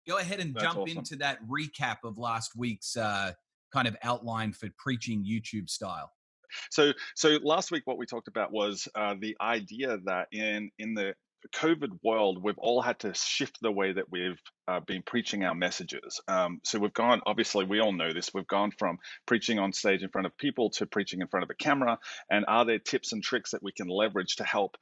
Go ahead and That's jump awesome. into that recap of last week's kind of outline for preaching YouTube style. So last week, what we talked about was the idea that in the COVID world, we've all had to shift the way that we've been preaching our messages. So we've gone, obviously, we all know this. We've gone from preaching on stage in front of people to preaching in front of a camera. And are there tips and tricks that we can leverage to help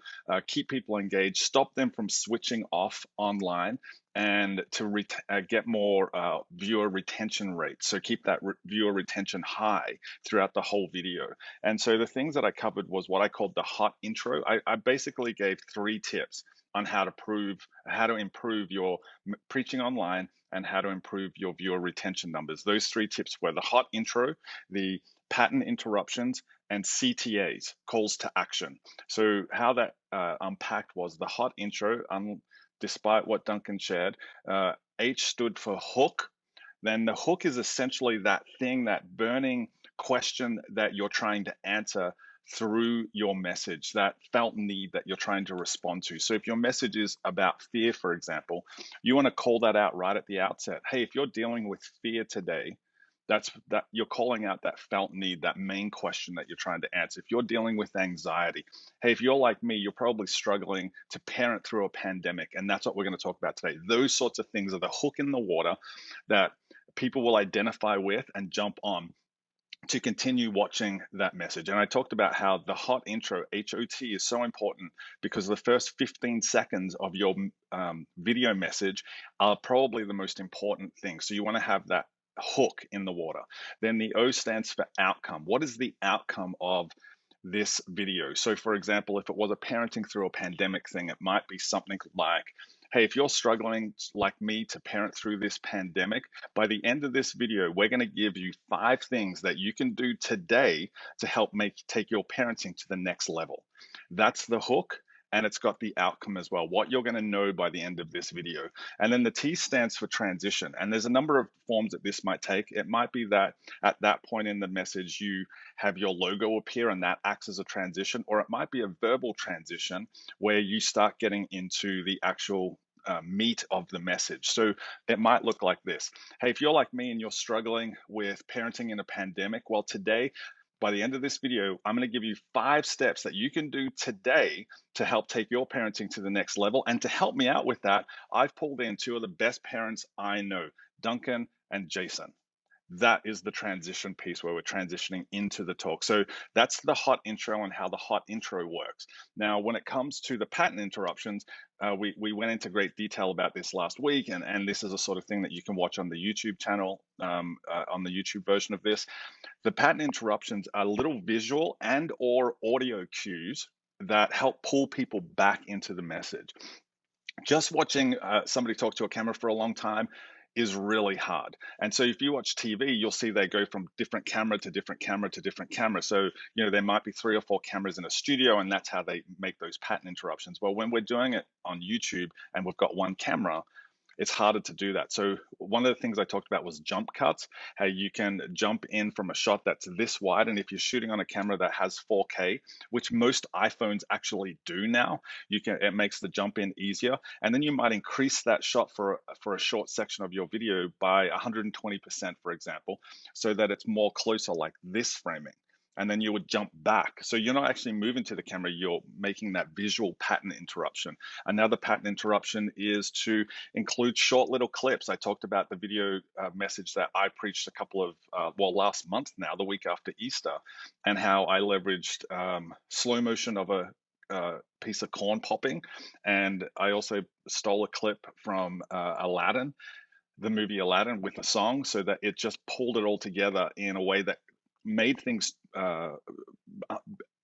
keep people engaged, stop them from switching off online, and to get more viewer retention rates? So keep that viewer retention high throughout the whole video. And so the things that I covered was what I called the hot intro. I basically gave 3 tips on how to improve your preaching online and how to improve your viewer retention numbers. Those 3 tips were the hot intro, the pattern interruptions, and CTAs, calls to action. So how that unpacked was the hot intro, despite what Duncan shared, H stood for hook. Then the hook is essentially that thing, that burning question that you're trying to answer through your message, that felt need that you're trying to respond to. So if your message is about fear, for example, you want to call that out right at the outset. Hey, if you're dealing with fear today, that you're calling out that felt need, that main question that you're trying to answer. If you're dealing with anxiety, hey, if you're like me, you're probably struggling to parent through a pandemic, and that's what we're going to talk about today. Those sorts of things are the hook in the water that people will identify with and jump on to continue watching that message. And I talked about how the hot intro, HOT, is so important because the first 15 seconds of your video message are probably the most important thing. So you want to have that hook in the water. Then the O stands for outcome. What is the outcome of this video? So, for example, if it was a parenting through a pandemic thing, it might be something like, hey, if you're struggling like me to parent through this pandemic, by the end of this video, we're going to give you 5 things that you can do today to help take your parenting to the next level. That's the hook. And it's got the outcome as well, what you're going to know by the end of this video. And then the T stands for transition. And there's a number of forms that this might take. It might be that at that point in the message, you have your logo appear and that acts as a transition, or it might be a verbal transition where you start getting into the actual meat of the message. So it might look like this. Hey, if you're like me and you're struggling with parenting in a pandemic, well, today, by the end of this video, I'm going to give you 5 steps that you can do today to help take your parenting to the next level. And to help me out with that, I've pulled in 2 of the best parents I know, Duncan and Jason. That is the transition piece where we're transitioning into the talk. So that's the hot intro and how the hot intro works. Now, when it comes to the pattern interruptions, we went into great detail about this last week, and this is a sort of thing that you can watch on the YouTube channel, on the YouTube version of this. The pattern interruptions are little visual and or audio cues that help pull people back into the message. Just watching somebody talk to a camera for a long time is really hard. And so if you watch TV, you'll see they go from different camera to different camera to different camera. So, there might be 3 or 4 cameras in a studio, and that's how they make those pattern interruptions. Well, when we're doing it on YouTube and we've got one camera, it's harder to do that. So one of the things I talked about was jump cuts, how you can jump in from a shot that's this wide. And if you're shooting on a camera that has 4K, which most iPhones actually do now, it makes the jump in easier. And then you might increase that shot for a short section of your video by 120%, for example, so that it's more closer like this framing. And then you would jump back. So you're not actually moving to the camera, you're making that visual pattern interruption. Another pattern interruption is to include short little clips. I talked about the video message that I preached last month now, the week after Easter, and how I leveraged slow motion of a piece of corn popping. And I also stole a clip from Aladdin, the movie Aladdin, with a song, so that it just pulled it all together in a way that made things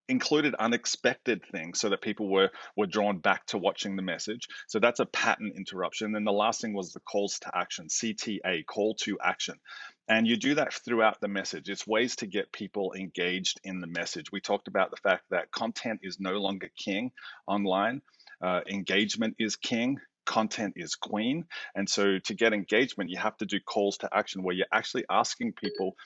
included unexpected things so that people were drawn back to watching the message. So that's a pattern interruption. Then the last thing was the calls to action, CTA, call to action. And you do that throughout the message. It's ways to get people engaged in the message. We talked about the fact that content is no longer king online. Engagement is king. Content is queen. And so to get engagement, you have to do calls to action where you're actually asking people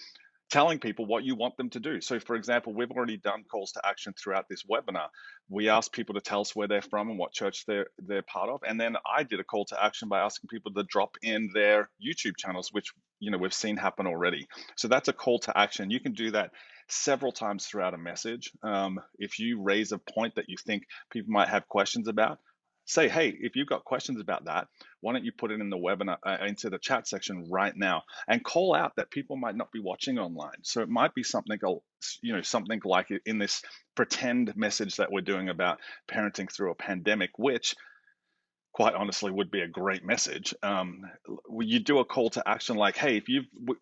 telling people what you want them to do. So, for example, we've already done calls to action throughout this webinar. We asked people to tell us where they're from and what church they're part of, and then I did a call to action by asking people to drop in their YouTube channels, which we've seen happen already. So that's a call to action. You can do that several times throughout a message. If you raise a point that you think people might have questions about, say, hey, if you've got questions about that, why don't you put it in the webinar into the chat section right now, and call out that people might not be watching online. So it might be something, something like in this pretend message that we're doing about parenting through a pandemic, which quite honestly would be a great message. You do a call to action like, hey, if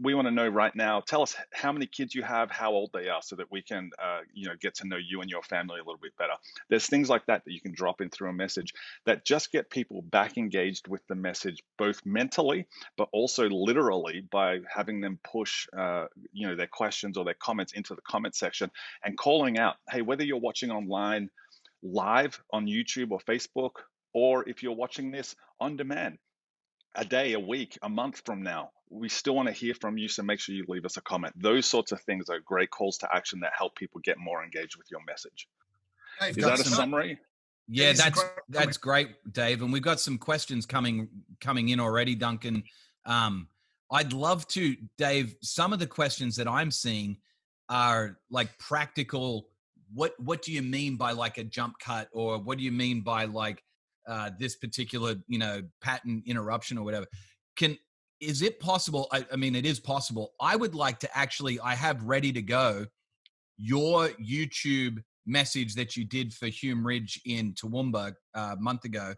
we want to know right now, tell us how many kids you have, how old they are, so that we can get to know you and your family a little bit better. There's things like that that you can drop in through a message that just get people back engaged with the message, both mentally but also literally, by having them push their questions or their comments into the comment section and calling out, hey, whether you're watching online live on YouTube or Facebook, or if you're watching this on demand, a day, a week, a month from now, we still want to hear from you. So make sure you leave us a comment. Those sorts of things are great calls to action that help people get more engaged with your message. Dave, Is that a can I- summary? Yeah, It's a that's great that's great, Dave. And we've got some questions coming in already, Duncan. I'd love to, Dave. Some of the questions that I'm seeing are like practical. What do you mean by like a jump cut, or what do you mean by like this particular pattern interruption or whatever? Is it possible? I mean, it is possible. I would like to actually. I have ready to go your YouTube message that you did for Hume Ridge in Toowoomba a month ago.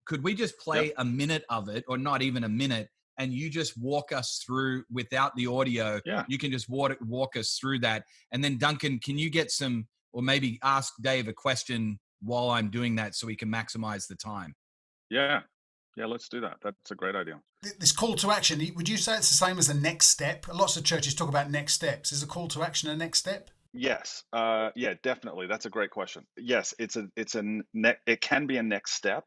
Could we just play Yep. a minute of it, or not even a minute, and you just walk us through without the audio? Yeah. You can just walk us through that. And then Duncan, can you get some, or maybe ask Dave a question while I'm doing that so we can maximize the time? Yeah. Yeah, let's do that. That's a great idea. This call to action, would you say it's the same as a next step? Lots of churches talk about next steps. Is a call to action a next step? Yes. Yeah, definitely. That's a great question. Yes, it can be a next step.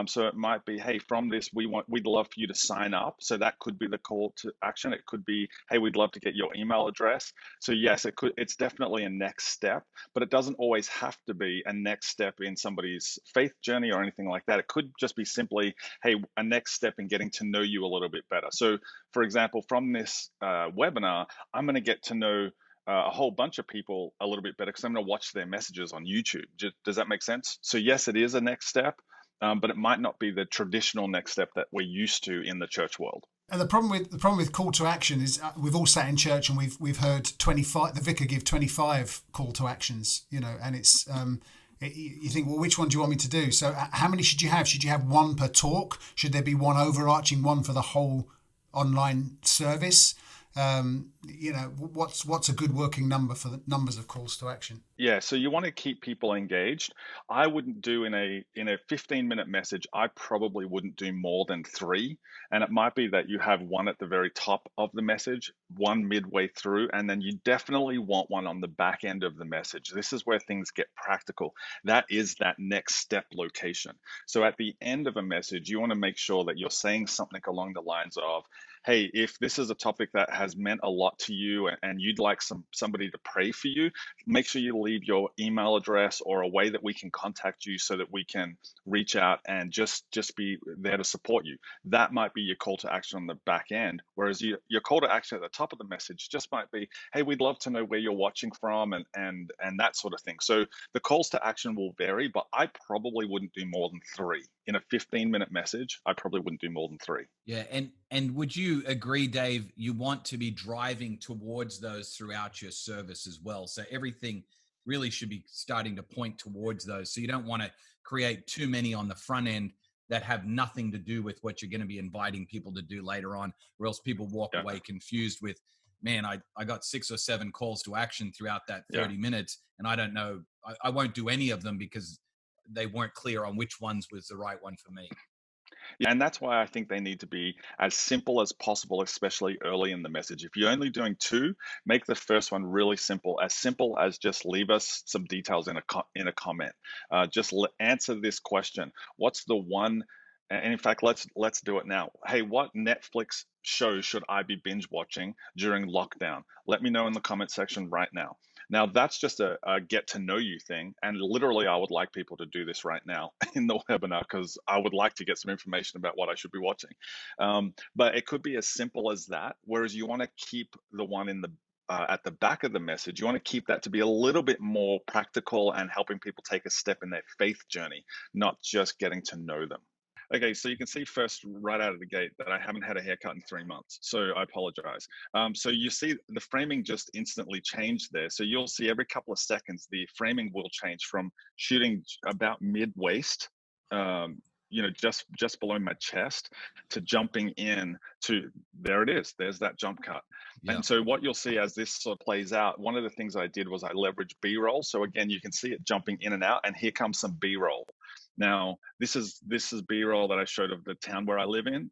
So it might be, hey, from this, we'd love for you to sign up. So that could be the call to action. It could be, hey, we'd love to get your email address. So yes, it's definitely a next step, but it doesn't always have to be a next step in somebody's faith journey or anything like that. It could just be simply, hey, a next step in getting to know you a little bit better. So for example, from this webinar, I'm going to get to know a whole bunch of people a little bit better because I'm going to watch their messages on YouTube. Does that make sense? So yes, it is a next step, but it might not be the traditional next step that we're used to in the church world. And the problem with call to action is we've all sat in church and we've heard 25. The vicar give 25 call to actions, and it's you think, well, which one do you want me to do? So how many should you have? Should you have one per talk? Should there be one overarching one for the whole online service? What's a good working number for the numbers of calls to action? Yeah, so you want to keep people engaged. I wouldn't do in a 15-minute message, I probably wouldn't do more than 3. And it might be that you have one at the very top of the message, one midway through, and then you definitely want one on the back end of the message. This is where things get practical. That is that next step location. So at the end of a message, you want to make sure that you're saying something along the lines of, hey, if this is a topic that has meant a lot to you and you'd like somebody to pray for you, make sure you leave your email address or a way that we can contact you so that we can reach out and just be there to support you. That might be your call to action on the back end. Whereas your call to action at the top of the message just might be, hey, we'd love to know where you're watching from and that sort of thing. So the calls to action will vary, but I probably wouldn't do more than 3. In a 15-minute message, I probably wouldn't do more than 3. Yeah, and would you agree, Dave? You want to be driving towards those throughout your service as well. So everything really should be starting to point towards those. So you don't want to create too many on the front end that have nothing to do with what you're going to be inviting people to do later on, or else people walk Yeah. away confused with, man, I got 6 or 7 calls to action throughout that 30 minutes, and I don't know, I won't do any of them because they weren't clear on which ones was the right one for me. Yeah, and that's why I think they need to be as simple as possible, especially early in the message. If you're only doing 2, make the first one really simple as just leave us some details in a comment. Just answer this question: what's the one And in fact, let's do it now. Hey, what Netflix show should I be binge watching during lockdown? Let me know in the comment section right now. Now, that's just a get to know you thing. And literally, I would like people to do this right now in the webinar because I would like to get some information about what I should be watching. But it could be as simple as that. Whereas you want to keep the one in the at the back of the message, you want to keep that to be a little bit more practical and helping people take a step in their faith journey, not just getting to know them. Okay, so you can see first right out of the gate that I haven't had a haircut in 3 months, so I apologize. So you see the framing just instantly changed there. So you'll see every couple of seconds, the framing will change from shooting about mid-waist, just below my chest, to jumping in to, there it is, there's that jump cut. Yeah. And so what you'll see as this sort of plays out, one of the things I did was I leveraged B-roll. So again, you can see it jumping in and out, and here comes some B-roll. Now, this is B-roll that I showed of the town where I live in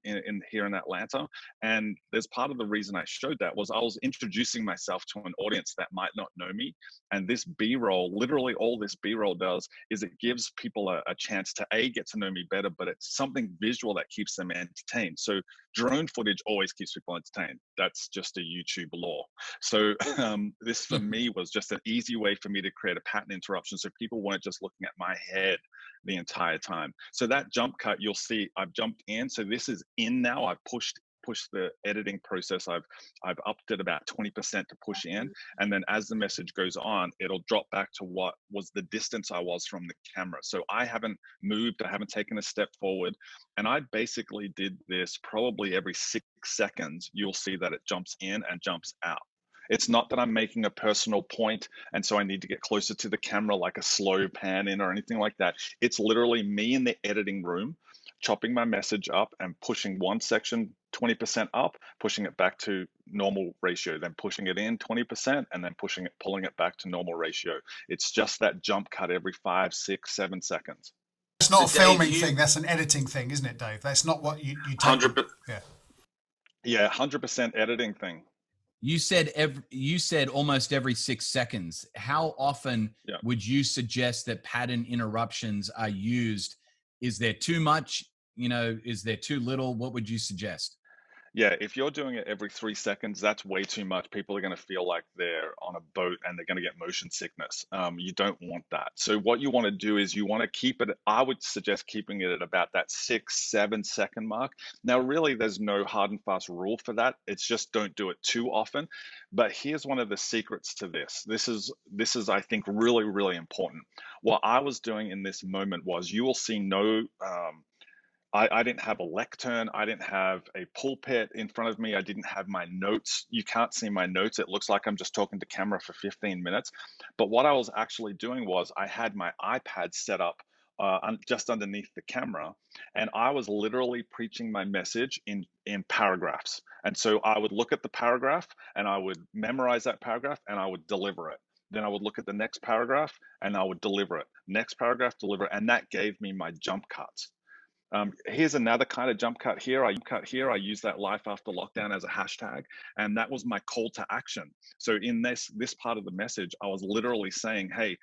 here in Atlanta. And there's part of the reason I showed that was I was introducing myself to an audience that might not know me. And this B-roll, literally all this B-roll does is it gives people a chance to get to know me better, but it's something visual that keeps them entertained. So drone footage always keeps people entertained. That's just a YouTube law. So this for me was just an easy way for me to create a pattern interruption so people weren't just looking at my head the entire time. So that jump cut, you'll see I've jumped in. So this is in now. I've pushed the editing process. I've upped it about 20% to push in. And then as the message goes on, it'll drop back to what was the distance I was from the camera. So I haven't moved, I haven't taken a step forward. And I basically did this probably every 6 seconds. You'll see that it jumps in and jumps out. It's not that I'm making a personal point and so I need to get closer to the camera like a slow pan in or anything like that. It's literally me in the editing room, chopping my message up and pushing one section 20% up, pushing it back to normal ratio, then pushing it in 20%, and then pulling it back to normal ratio. It's just that jump cut every 5, 6, 7 seconds. It's not a filming thing, that's an editing thing, isn't it, Dave? That's not what you take. 100%. Yeah, 100% editing thing. You said almost every 6 seconds. How often would you suggest that pattern interruptions are used? Is there too much? Is there too little? What would you suggest? Yeah, if you're doing it every 3 seconds, that's way too much. People are going to feel like they're on a boat and they're going to get motion sickness. You don't want that. So what you want to do is you want to keep it, I would suggest keeping it at about that 6, 7 second mark. Now, really, there's no hard and fast rule for that. It's just don't do it too often. But here's one of the secrets to this. This is, I think, really, really important. What I was doing in this moment was you will see no... I didn't have a lectern. I didn't have a pulpit in front of me. I didn't have my notes. You can't see my notes. It looks like I'm just talking to camera for 15 minutes. But what I was actually doing was I had my iPad set up just underneath the camera, and I was literally preaching my message in paragraphs. And so I would look at the paragraph and I would memorize that paragraph and I would deliver it. Then I would look at the next paragraph and I would deliver it. Next paragraph, deliver it. And that gave me my jump cuts. Here's another kind of jump cut here. I use that life after lockdown as a hashtag, and that was my call to action. So in this part of the message, I was literally saying, hey,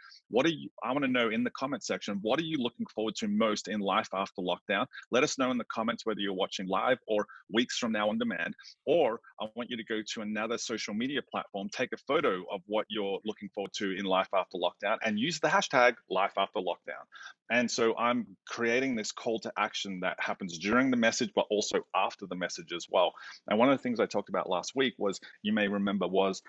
I want to know in the comment section, what are you looking forward to most in life after lockdown? Let us know in the comments whether you're watching live or weeks from now on demand, or I want you to go to another social media platform, take a photo of what you're looking forward to in life after lockdown and use the hashtag life after lockdown. And so I'm creating this call to action that happens during the message, but also after the message as well. And one of the things I talked about last week was, you may remember, was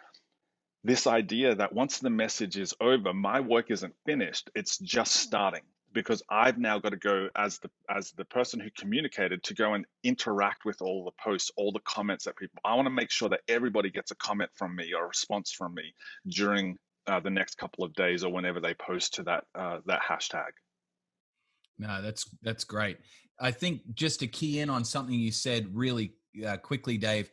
this idea that once the message is over, my work isn't finished. It's just starting, because I've now got to go as the person who communicated to go and interact with all the posts, all the comments that people, I want to make sure that everybody gets a comment from me or a response from me during the next couple of days or whenever they post to that hashtag. No, that's great. I think just to key in on something you said really quickly, Dave,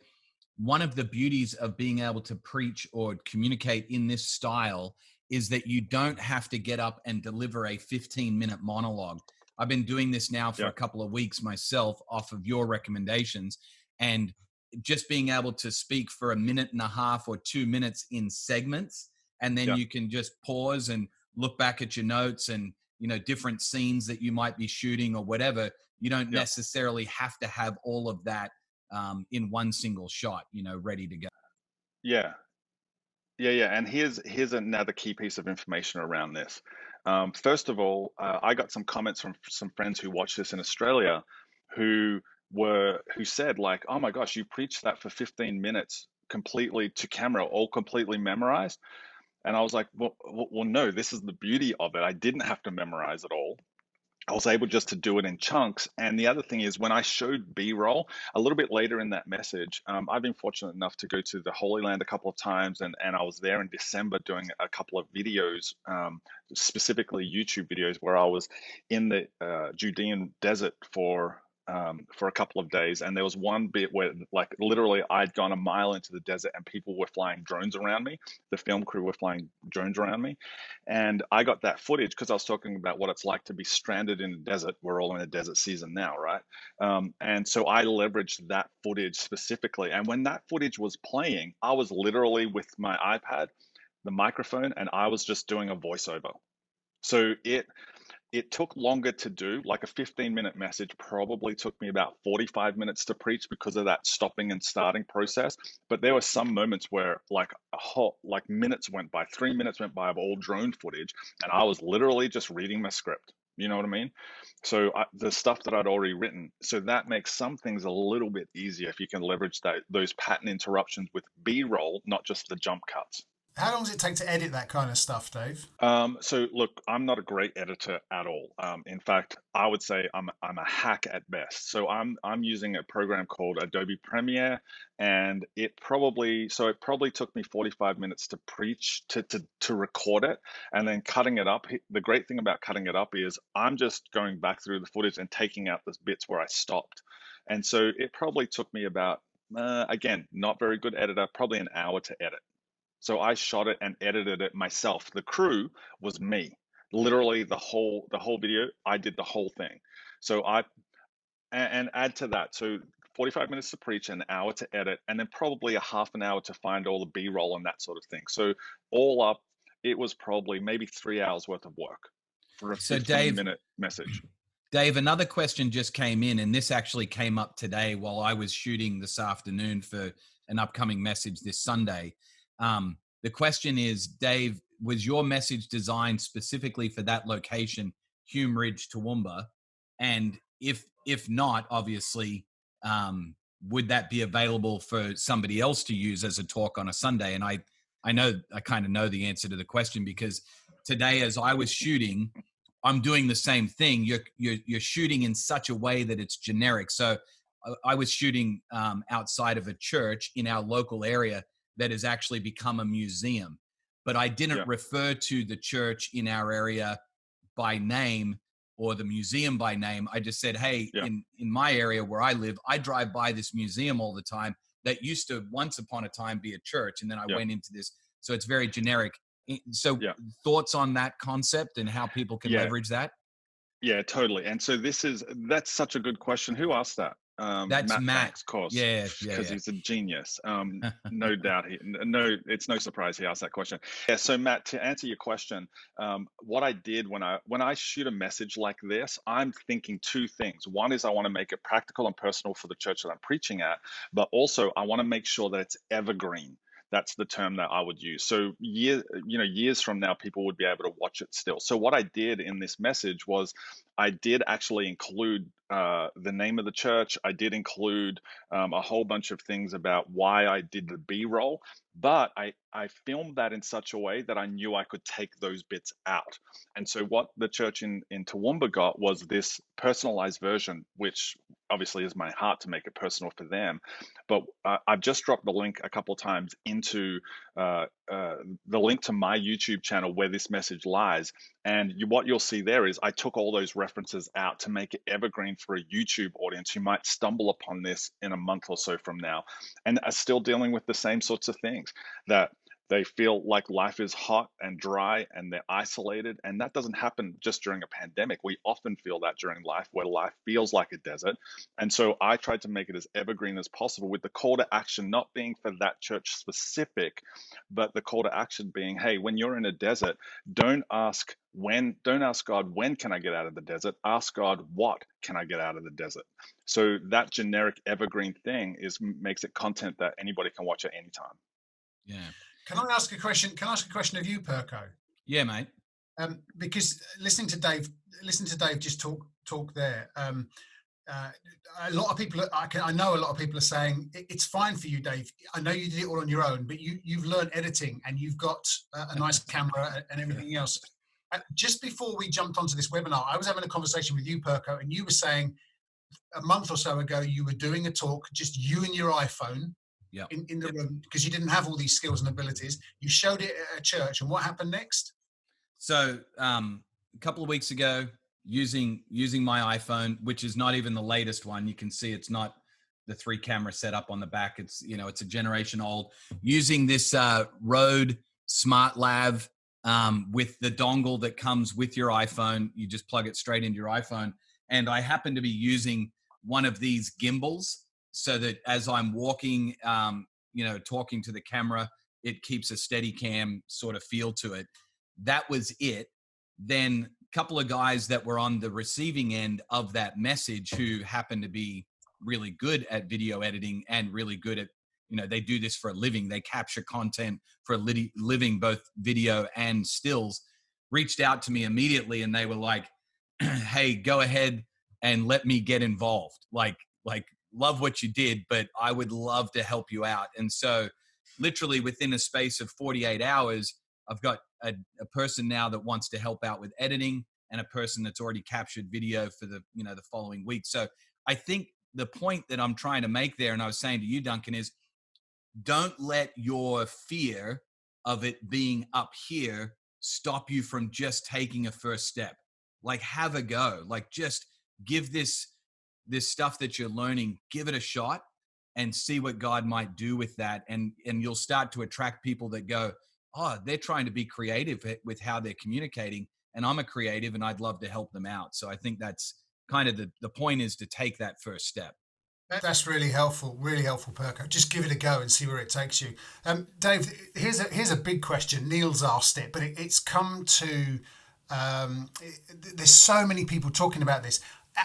one of the beauties of being able to preach or communicate in this style is that you don't have to get up and deliver a 15-minute monologue. I've been doing this now for a couple of weeks myself off of your recommendations, and just being able to speak for 1.5 minutes or 2 minutes in segments, and then you can just pause and look back at your notes and different scenes that you might be shooting or whatever. You don't Yeah. necessarily have to have all of that in one single shot, ready to go. Yeah. Yeah. And here's another key piece of information around this. First of all, I got some comments from some friends who watch this in Australia, who who said like, "Oh my gosh, you preached that for 15 minutes completely to camera, all completely memorized." And I was like, well, no, this is the beauty of it. I didn't have to memorize it all. I was able just to do it in chunks. And the other thing is, when I showed B-roll a little bit later in that message, I've been fortunate enough to go to the Holy Land a couple of times, and I was there in December doing a couple of videos, specifically YouTube videos, where I was in the Judean desert for a couple of days. And there was one bit where, like, literally I'd gone a mile into the desert and people were flying drones around me. The film crew were flying drones around me. And I got that footage because I was talking about what it's like to be stranded in the desert. We're all in a desert season now, right? And so I leveraged that footage specifically. And when that footage was playing, I was literally with my iPad, the microphone, and I was just doing a voiceover. So it took longer to do. Like a 15-minute message probably took me about 45 minutes to preach because of that stopping and starting process. But there were some moments where like minutes went by, 3 minutes went by of all drone footage, and I was literally just reading my script. You know what I mean? So the stuff that I'd already written. So that makes some things a little bit easier if you can leverage those pattern interruptions with B-roll, not just the jump cuts. How long does it take to edit that kind of stuff, Dave? So look, I'm not a great editor at all. In fact, I would say I'm a hack at best. So I'm using a program called Adobe Premiere, and it probably took me 45 minutes to preach to record it, and then cutting it up. The great thing about cutting it up is I'm just going back through the footage and taking out the bits where I stopped, and so it probably took me about again, not very good editor, probably an hour to edit. So I shot it and edited it myself. The crew was me. Literally the whole video, I did the whole thing. So and add to that. So 45 minutes to preach, an hour to edit, and then probably a half an hour to find all the B-roll and that sort of thing. So all up, it was probably maybe 3 hours worth of work for a So 15-minute message. Dave, another question just came in, and this actually came up today while I was shooting this afternoon for an upcoming message this Sunday. The question is, Dave, was your message designed specifically for that location, Hume Ridge, Toowoomba? And if not, obviously, would that be available for somebody else to use as a talk on a Sunday? And I kind of know the answer to the question, because today, as I was shooting, I'm doing the same thing. You're shooting in such a way that it's generic. So I was shooting outside of a church in our local area that has actually become a museum, but I didn't refer to the church in our area by name or the museum by name. I just said, hey, in my area where I live, I drive by this museum all the time that used to once upon a time be a church. And then I went into this. So it's very generic. So thoughts on that concept and how people can leverage that? Yeah, totally. And so that's such a good question. Who asked that? That's Matt Matt. Banks, of course. Yeah. Because he's a genius. No doubt. It's no surprise he asked that question. Yeah. So Matt, to answer your question, what I did when I shoot a message like this, I'm thinking two things. One is I want to make it practical and personal for the church that I'm preaching at, but also I want to make sure that it's evergreen. That's the term that I would use. So years from now, people would be able to watch it still. So what I did in this message was I did actually include the name of the church. I did include a whole bunch of things about why I did the B-roll, but I filmed that in such a way that I knew I could take those bits out. And so what the church in Toowoomba got was this personalized version, which obviously is my heart to make it personal for them. But I've just dropped the link a couple of times into the link to my YouTube channel where this message lies. And what you'll see there is I took all those references out to make it evergreen for a YouTube audience who might stumble upon this in a month or so from now and are still dealing with the same sorts of things, that They feel like life is hot and dry and they're isolated. And that doesn't happen just during a pandemic. We often feel that during life, where life feels like a desert. And so I tried to make it as evergreen as possible, with the call to action not being for that church specific, but the call to action being, hey, when you're in a desert, don't ask God, when can I get out of the desert? Ask God, what can I get out of the desert? So that generic evergreen thing makes it content that anybody can watch at any time. Yeah. Can I ask a question? Can I ask a question of you, Perko? Yeah, mate. Because listening to Dave just talk there. A lot of people, I know a lot of people are saying it's fine for you, Dave. I know you did it all on your own, but you've learned editing and you've got a nice camera and everything else. Just before we jumped onto this webinar, I was having a conversation with you, Perko, and you were saying a month or so ago you were doing a talk, just you and your iPhone. Yep. In the room, because you didn't have all these skills and abilities. You showed it at a church, and what happened next? So a couple of weeks ago, using my iPhone, which is not even the latest one. You can see it's not the 3 camera setup on the back. It's, it's a generation old. Using this Rode Smart Lav with the dongle that comes with your iPhone. You just plug it straight into your iPhone. And I happen to be using one of these gimbals so that as I'm walking, talking to the camera, it keeps a steady cam sort of feel to it. That was it. Then a couple of guys that were on the receiving end of that message who happened to be really good at video editing and really good at, they do this for a living. They capture content for a living, both video and stills, reached out to me immediately and they were like, hey, go ahead and let me get involved. Like love what you did, but I would love to help you out. And so literally within a space of 48 hours, I've got a person now that wants to help out with editing and a person that's already captured video for the following week. So I think the point that I'm trying to make there, and I was saying to you, Duncan, is don't let your fear of it being up here stop you from just taking a first step. Like, have a go. Like, just give this stuff that you're learning, give it a shot and see what God might do with that. And you'll start to attract people that go, oh, they're trying to be creative with how they're communicating. And I'm a creative and I'd love to help them out. So I think that's kind of the point, is to take that first step. That's really helpful, Perko. Just give it a go and see where it takes you. Dave, here's a big question. Neil's asked it, but it's come to, there's so many people talking about this.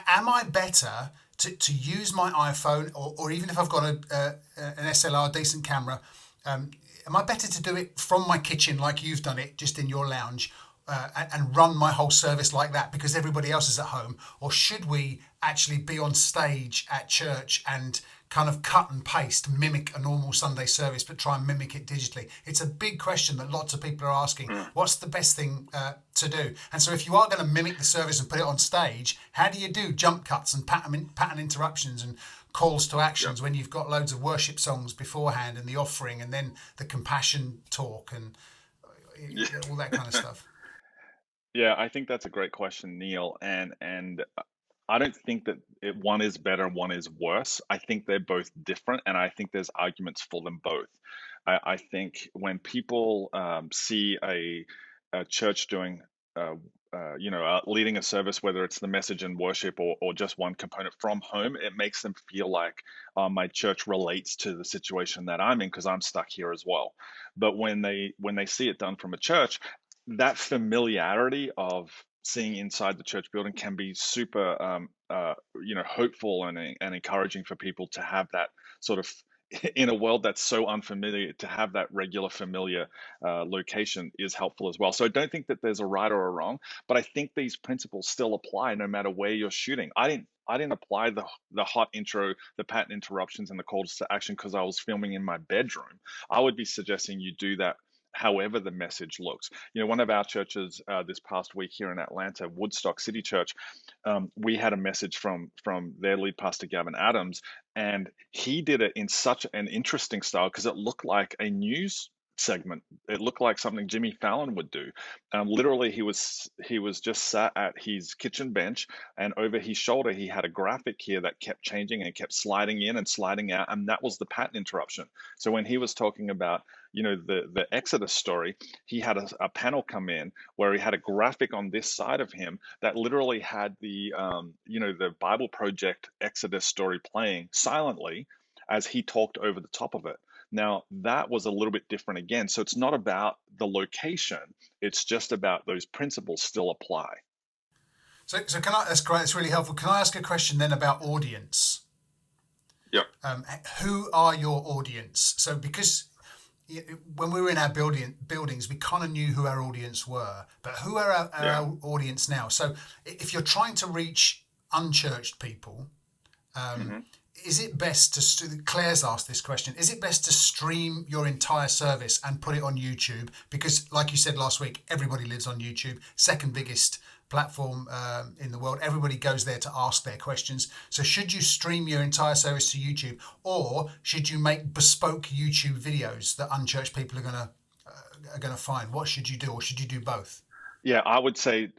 Am I better to use my iPhone, or even if I've got an SLR, decent camera, am I better to do it from my kitchen like you've done it, just in your lounge, and run my whole service like that because everybody else is at home? Or should we actually be on stage at church and kind of cut and paste, mimic a normal Sunday service, but try and mimic it digitally? It's a big question that lots of people are asking. What's the best thing to do? And so if you are going to mimic the service and put it on stage, how do you do jump cuts and pattern interruptions and calls to actions when you've got loads of worship songs beforehand and the offering and then the compassion talk and all that kind of stuff? Yeah, I think that's a great question, Neil. And I don't think that one is better and one is worse. I think they're both different, and I think there's arguments for them both. I think when people see a church doing, leading a service, whether it's the message and worship or just one component from home, it makes them feel like my church relates to the situation that I'm in because I'm stuck here as well. But when they see it done from a church, that familiarity of seeing inside the church building can be super, hopeful and encouraging for people to have that sort of, in a world that's so unfamiliar, to have that regular familiar location is helpful as well. So I don't think that there's a right or a wrong, but I think these principles still apply no matter where you're shooting. I didn't apply the hot intro, the pattern interruptions, and the calls to action because I was filming in my bedroom. I would be suggesting you do that however the message looks. One of our churches this past week here in Atlanta, Woodstock City Church, we had a message from their lead pastor, Gavin Adams, and he did it in such an interesting style because it looked like a news segment. It looked like something Jimmy Fallon would do. Literally, he was just sat at his kitchen bench, and over his shoulder he had a graphic here that kept changing and kept sliding in and sliding out, and that was the pattern interruption. So when he was talking about, the Exodus story, he had a panel come in where he had a graphic on this side of him that literally had the Bible Project Exodus story playing silently as he talked over the top of it. Now, that was a little bit different again. So it's not about the location, it's just about those principles still apply. So can I? That's great. That's really helpful. Can I ask a question then about audience? Yep. Who are your audience? So because when we were in our buildings, we kind of knew who our audience were, but who are our audience now? So if you're trying to reach unchurched people, is it best to, Claire's asked this question, is it best to stream your entire service and put it on YouTube? Because like you said last week, everybody lives on YouTube, second biggest platform in the world. Everybody goes there to ask their questions. So should you stream your entire service to YouTube, or should you make bespoke YouTube videos that unchurched people are going to find? What should you do, or should you do both? Yeah, I would say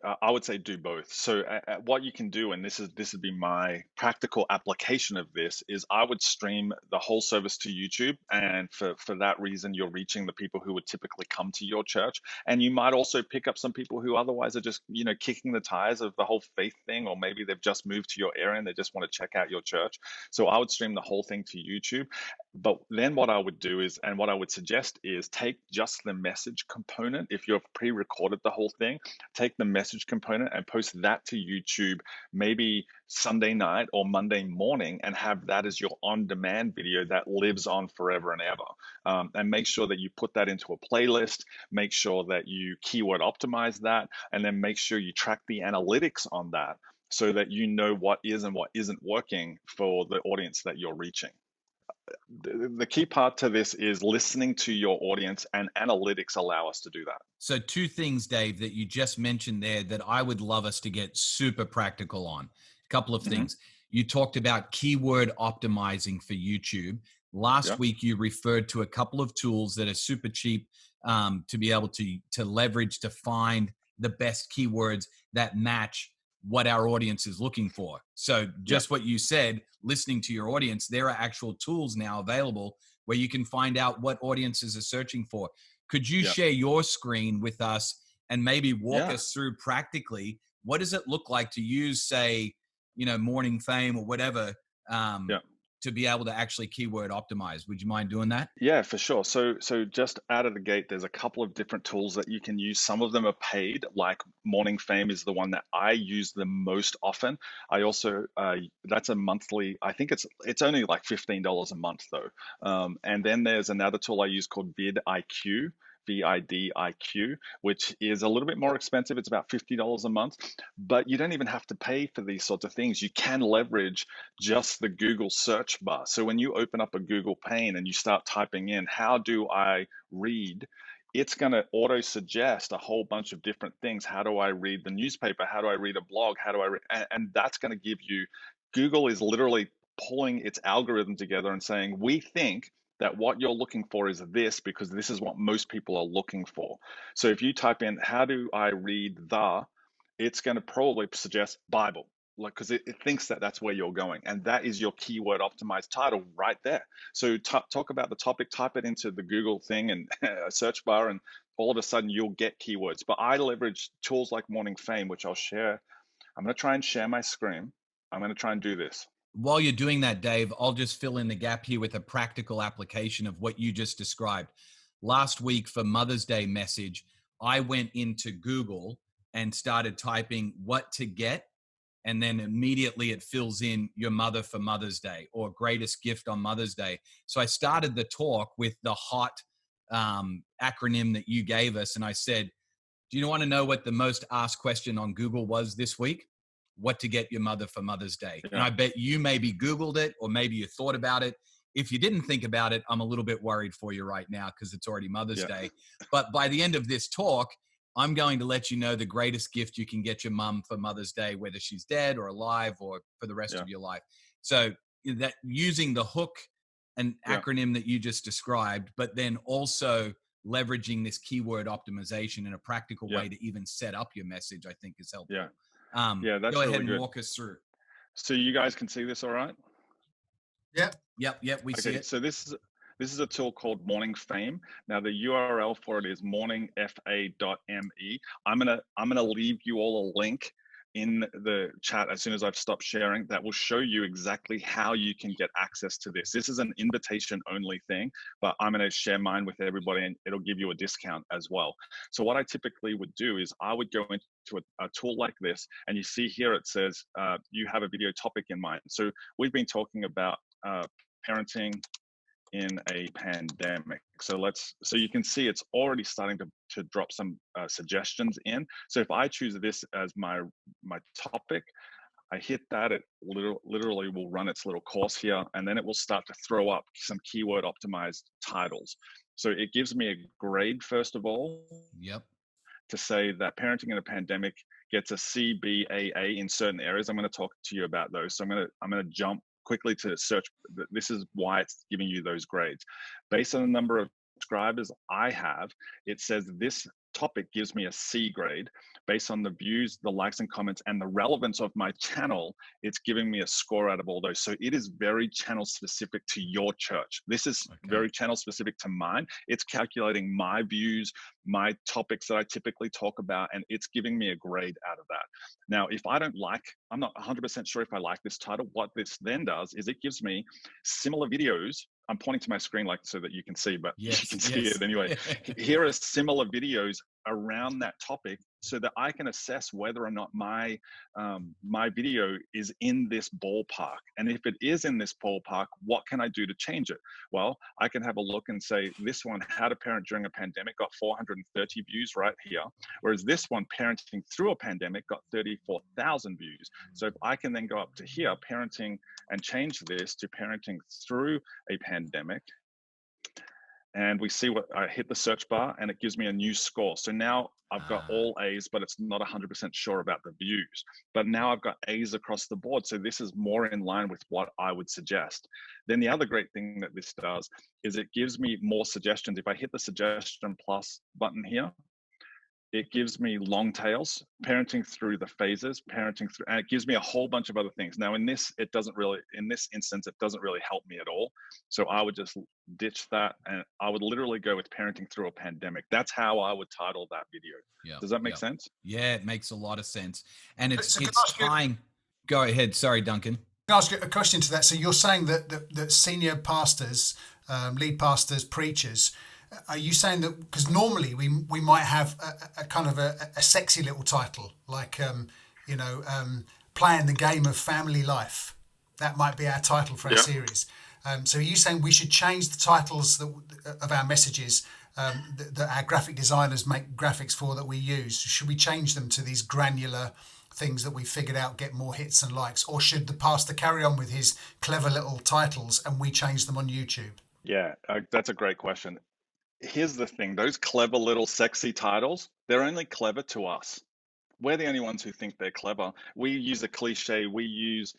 do both. So what you can do, and this would be my practical application of this, is I would stream the whole service to YouTube, and for that reason, you're reaching the people who would typically come to your church, and you might also pick up some people who otherwise are just kicking the tires of the whole faith thing, or maybe they've just moved to your area and they just want to check out your church. So I would stream the whole thing to YouTube. But then what I would do is, and what I would suggest is, take just the message component. If you've pre-recorded the whole thing, take the message component and post that to YouTube maybe Sunday night or Monday morning, and have that as your on-demand video that lives on forever and ever. And make sure that you put that into a playlist, make sure that you keyword optimize that, and then make sure you track the analytics on that so that you know what is and what isn't working for the audience that you're reaching. The key part to this is listening to your audience, and analytics allow us to do that. So two things, Dave, that you just mentioned there that I would love us to get super practical on. A couple of things. You talked about keyword optimizing for YouTube. Last week, you referred to a couple of tools that are super cheap to be able to leverage to find the best keywords that match what our audience is looking for. So just what you said, listening to your audience, there are actual tools now available where you can find out what audiences are searching for. Could you share your screen with us and maybe walk us through practically, what does it look like to use, say, Morning Fame or whatever, to be able to actually keyword optimize? Would you mind doing that? Yeah, for sure. So just out of the gate, there's a couple of different tools that you can use. Some of them are paid, like Morning Fame is the one that I use the most often. I also that's a monthly. I think it's only like $15 a month though. And then there's another tool I use called VidIQ. VidIQ, which is a little bit more expensive. It's about $50 a month, but you don't even have to pay for these sorts of things. You can leverage just the Google search bar. So when you open up a Google pane and you start typing in, how do I read? It's going to auto suggest a whole bunch of different things. How do I read the newspaper? How do I read a blog? How do I read? And that's going to give you, Google is literally pulling its algorithm together and saying, we think that what you're looking for is this, because this is what most people are looking for. So if you type in, how do I read it's going to probably suggest Bible, because it thinks that that's where you're going. And that is your keyword optimized title right there. So talk about the topic, type it into the Google thing and a search bar, and all of a sudden you'll get keywords. But I leverage tools like Morning Fame, which I'll share. I'm going to try and share my screen. I'm going to try and do this. While you're doing that, Dave, I'll just fill in the gap here with a practical application of what you just described. Last week for Mother's Day message, I went into Google and started typing what to get, and then immediately it fills in your mother for Mother's Day or greatest gift on Mother's Day. So I started the talk with the hot acronym that you gave us, and I said, do you want to know what the most asked question on Google was this week? What to get your mother for Mother's Day. And I bet you maybe Googled it, or maybe you thought about it. If you didn't think about it, I'm a little bit worried for you right now because it's already Mother's Day. But by the end of this talk, I'm going to let you know the greatest gift you can get your mom for Mother's Day, whether she's dead or alive or for the rest of your life. So that using the hook and acronym that you just described, but then also leveraging this keyword optimization in a practical Yeah. way to even set up your message, I think is helpful. Yeah. Yeah, that's Go ahead really and good. walk us through. So you guys can see this all right? Yep. Yep, we see Okay, it. so this is a tool called Morning Fame. Now the URL for it is morningfa.me. I'm gonna leave you all a link in the chat as soon as I've stopped sharing that will show you exactly how you can get access to this. This is an invitation only thing, but I'm going to share mine with everybody and it'll give you a discount as well. So what I typically would do is I would go into a tool like this, and you see here it says you have a video topic in mind. So we've been talking about parenting in a pandemic. So you can see it's already starting to drop some suggestions in. So if I choose this as my topic, I hit that, it literally will run its little course here, and then it will start to throw up some keyword optimized titles. So it gives me a grade, first of all. Yep. To say that parenting in a pandemic gets a C, B, A in certain areas. I'm going to talk to you about those. So I'm going to jump quickly to search. This is why it's giving you those grades. Based on the number of subscribers I have, it says this topic gives me a C grade. Based on the views, the likes and comments, and the relevance of my channel, it's giving me a score out of all those. So it is very channel specific to your church. This is very channel specific to mine. It's calculating my views, my topics that I typically talk about, and it's giving me a grade out of that. Now, if I don't like, I'm not 100% sure if I like this title, what this then does is it gives me similar videos. I'm pointing to my screen like so that you can see, but you can see it anyway. Here are similar videos around that topic so that I can assess whether or not my video is in this ballpark. And if it is in this ballpark, what can I do to change it? Well, I can have a look and say, this one, How to Parent During a Pandemic, got 430 views right here. Whereas this one, Parenting Through a Pandemic, got 34,000 views. So if I can then go up to here, parenting, and change this to Parenting Through a Pandemic, and we see what I hit the search bar and it gives me a new score. So now I've got all A's, but it's not 100% sure about the views. But now I've got A's across the board. So this is more in line with what I would suggest. Then the other great thing that this does is it gives me more suggestions. If I hit the suggestion plus button here, it gives me long tails, parenting through the phases, parenting through, and it gives me a whole bunch of other things. Now in this instance, it doesn't really help me at all. So I would just ditch that and I would literally go with Parenting Through a Pandemic. That's how I would title that video. Yeah. Does that make sense? Yeah, it makes a lot of sense. And it's So tying. Go ahead. Sorry, Duncan. Can I ask a question to that? So you're saying that senior pastors, lead pastors, preachers, are you saying that because normally we might have a kind of a sexy little title like playing the game of family life? That might be our title for our series. So are you saying we should change the titles of our messages that our graphic designers make graphics for that we use? Should we change them to these granular things that we figured out get more hits and likes, or should the pastor carry on with his clever little titles and we change them on YouTube? Yeah, that's a great question. Here's the thing, those clever little sexy titles, they're only clever to us. We're the only ones who think they're clever. We use a cliche, we use,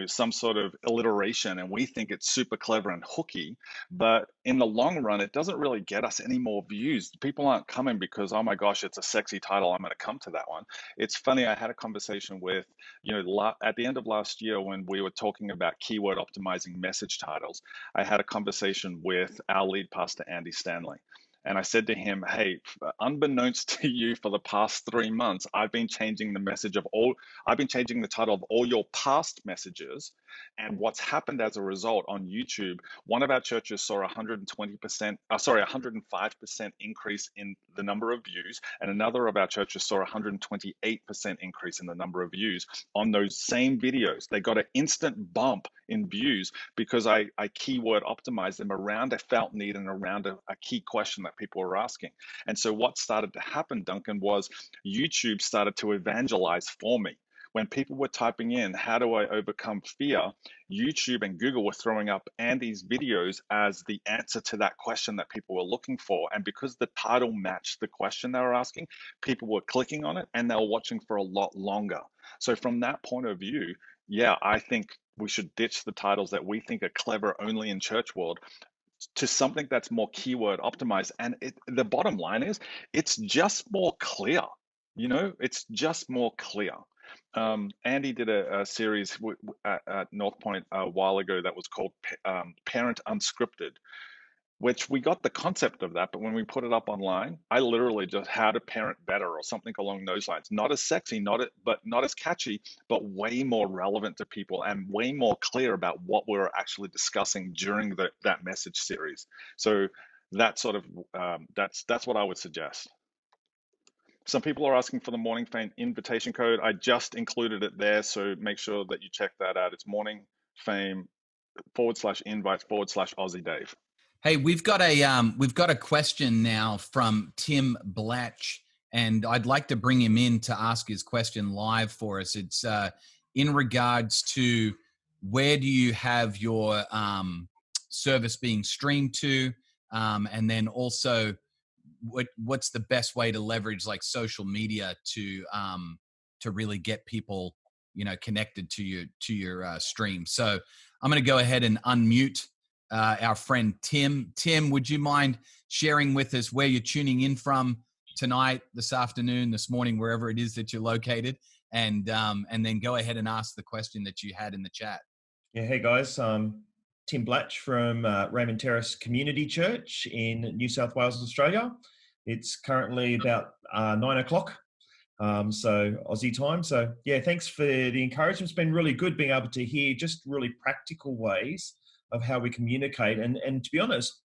some sort of alliteration, and we think it's super clever and hooky. But in the long run, it doesn't really get us any more views. People aren't coming because, oh my gosh, it's a sexy title, I'm going to come to that one. It's funny, I had a conversation with, at the end of last year when we were talking about keyword optimizing message titles, I had a conversation with our lead pastor, Andy Stanley. And I said to him, hey, unbeknownst to you, for the past 3 months, I've been changing the title of all your past messages. And what's happened as a result on YouTube, one of our churches saw 105% increase in the number of views. And another of our churches saw 128% increase in the number of views on those same videos. They got an instant bump in views because I keyword optimized them around a felt need and around a key question that people were asking. And so what started to happen, Duncan, was YouTube started to evangelize for me. When people were typing in, how do I overcome fear? YouTube and Google were throwing up Andy's videos as the answer to that question that people were looking for. And because the title matched the question they were asking, people were clicking on it and they were watching for a lot longer. So from that point of view, yeah, I think we should ditch the titles that we think are clever only in church world. to something that's more keyword optimized. And the bottom line is, it's just more clear. It's just more clear. Andy did a series at North Point a while ago that was called Parent Unscripted, which we got the concept of that, but when we put it up online, I literally just how to parent better or something along those lines. Not as sexy, but not as catchy, but way more relevant to people and way more clear about what we're actually discussing during that message series. So that sort of that's what I would suggest. Some people are asking for the Morning Fame invitation code. I just included it there, so make sure that you check that out. It's morningfame/invite/Aussie Dave. Hey, we've got a question now from Tim Blatch, and I'd like to bring him in to ask his question live for us. It's in regards to where do you have your service being streamed to, and then also what's the best way to leverage like social media to really get people connected to your stream. So I'm going to go ahead and unmute our friend Tim. Tim, would you mind sharing with us where you're tuning in from tonight, this afternoon, this morning, wherever it is that you're located, and then go ahead and ask the question that you had in the chat. Yeah, hey guys, Tim Blatch from Raymond Terrace Community Church in New South Wales, Australia. It's currently about 9 o'clock, so Aussie time. So yeah, thanks for the encouragement. It's been really good being able to hear just really practical ways of how we communicate. And to be honest,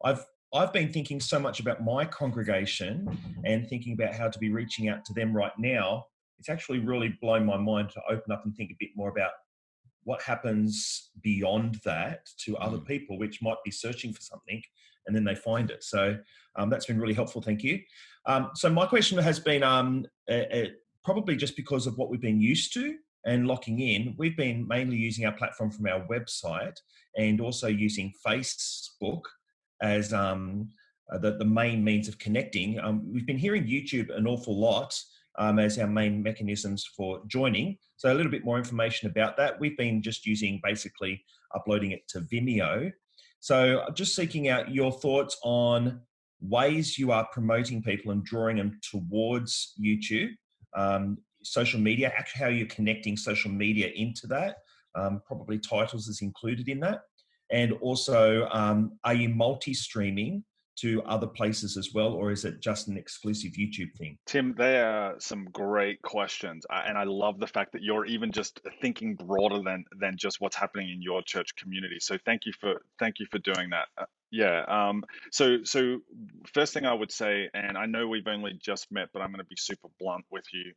I've been thinking so much about my congregation and thinking about how to be reaching out to them right now. It's actually really blown my mind to open up and think a bit more about what happens beyond that to other people, which might be searching for something and then they find it. So that's been really helpful. Thank you. So my question has been probably just because of what we've been used to and locking in. We've been mainly using our platform from our website and also using Facebook as the main means of connecting. We've been hearing YouTube an awful lot as our main mechanisms for joining. So a little bit more information about that. We've been just using basically uploading it to Vimeo. So just seeking out your thoughts on ways you are promoting people and drawing them towards YouTube, social media, actually how you're connecting social media into that. Probably titles is included in that. And also, are you multi-streaming to other places as well, or is it just an exclusive YouTube thing? Tim, they are some great questions, and I love the fact that you're even just thinking broader than just what's happening in your church community. So thank you for doing that. So first thing I would say, and I know we've only just met, but I'm going to be super blunt with you,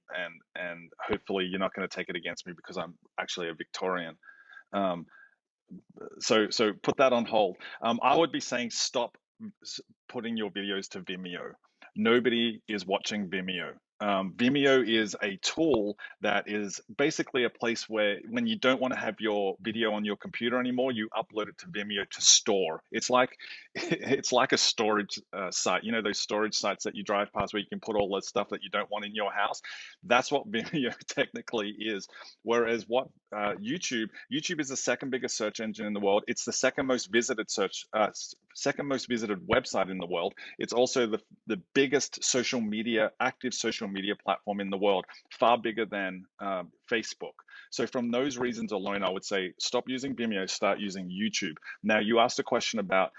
and hopefully you're not going to take it against me because I'm actually a Victorian. So put that on hold. I would be saying stop putting your videos to Vimeo. Nobody is watching Vimeo. Vimeo is a tool that is basically a place where when you don't want to have your video on your computer anymore, you upload it to Vimeo to store. It's like a storage site. You know those storage sites that you drive past where you can put all the stuff that you don't want in your house? That's what Vimeo technically is. Whereas what YouTube is the second biggest search engine in the world. It's the second most visited second most visited website in the world. It's also the biggest active social media platform in the world, far bigger than Facebook. So from those reasons alone, I would say stop using Vimeo, start using YouTube. Now, you asked a question about,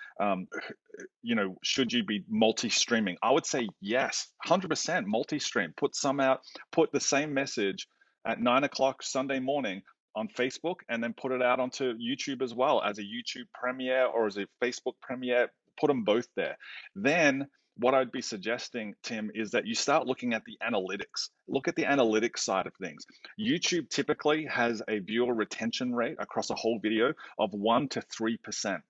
should you be multi-streaming? I would say yes, 100% multi-stream. Put the same message at 9 o'clock Sunday morning on Facebook, and then put it out onto YouTube as well as a YouTube premiere or as a Facebook premiere. Put them both there. Then what I'd be suggesting, Tim, is that you start looking at the analytics. Look at the analytics side of things. YouTube typically has a viewer retention rate across a whole video of 1 to 3%.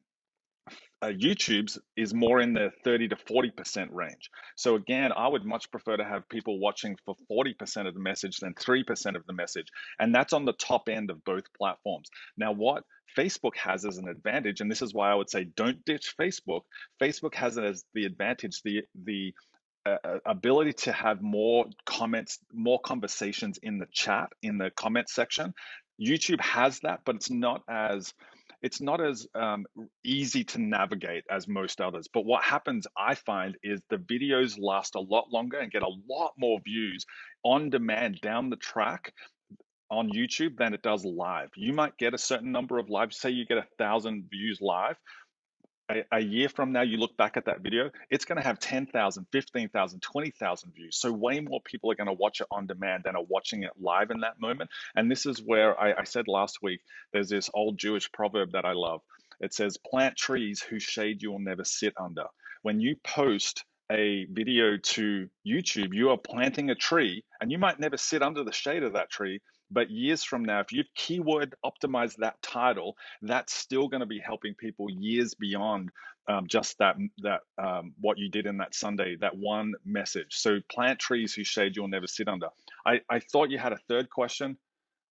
YouTube's is more in the 30 to 40% range. So again, I would much prefer to have people watching for 40% of the message than 3% of the message. And that's on the top end of both platforms. Now, what Facebook has as an advantage, and this is why I would say don't ditch Facebook. Facebook has it as the advantage, the ability to have more comments, more conversations in the chat, in the comment section. YouTube has that, but it's not as it's not as easy to navigate as most others. But what happens, I find, is the videos last a lot longer and get a lot more views on demand down the track on YouTube than it does live. You might get a certain number of live, say you get 1,000 views live. A year from now, you look back at that video, it's going to have 10,000, 15,000, 20,000 views. So way more people are going to watch it on demand than are watching it live in that moment. And this is where I said last week, there's this old Jewish proverb that I love. It says, plant trees whose shade you will never sit under. When you post a video to YouTube, you are planting a tree, and you might never sit under the shade of that tree. But years from now, if you've keyword optimized that title, that's still going to be helping people years beyond just that what you did in that Sunday, that one message. So plant trees whose shade you'll never sit under. I thought you had a third question.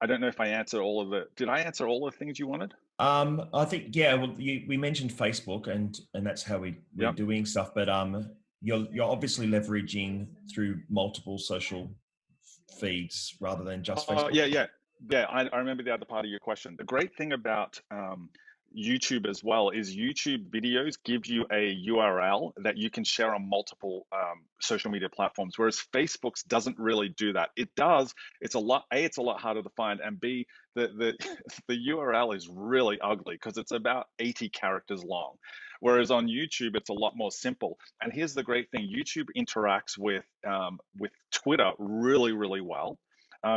I don't know if I answered all of it. Did I answer all the things you wanted? I think, yeah. Well, we mentioned Facebook, and that's how we're Yep. doing stuff. But you're obviously leveraging through multiple social feeds rather than just Facebook. Yeah. I remember the other part of your question. The great thing about YouTube as well is YouTube videos give you a URL that you can share on multiple social media platforms, whereas Facebook's doesn't really do that. It does. It's a lot harder to find, and B, the the URL is really ugly because it's about 80 characters long. Whereas on YouTube, it's a lot more simple. And here's the great thing: YouTube interacts with Twitter really, really well.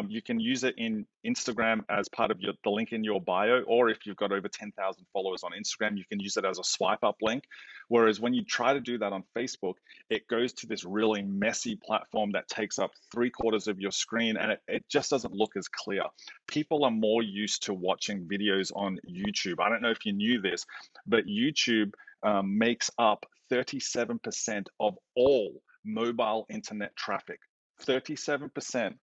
You can use it in Instagram as part of the link in your bio, or if you've got over 10,000 followers on Instagram, you can use it as a swipe up link. Whereas when you try to do that on Facebook, it goes to this really messy platform that takes up 3/4 of your screen, and it just doesn't look as clear. People are more used to watching videos on YouTube. I don't know if you knew this, but YouTube makes up 37% of all mobile internet traffic. 37%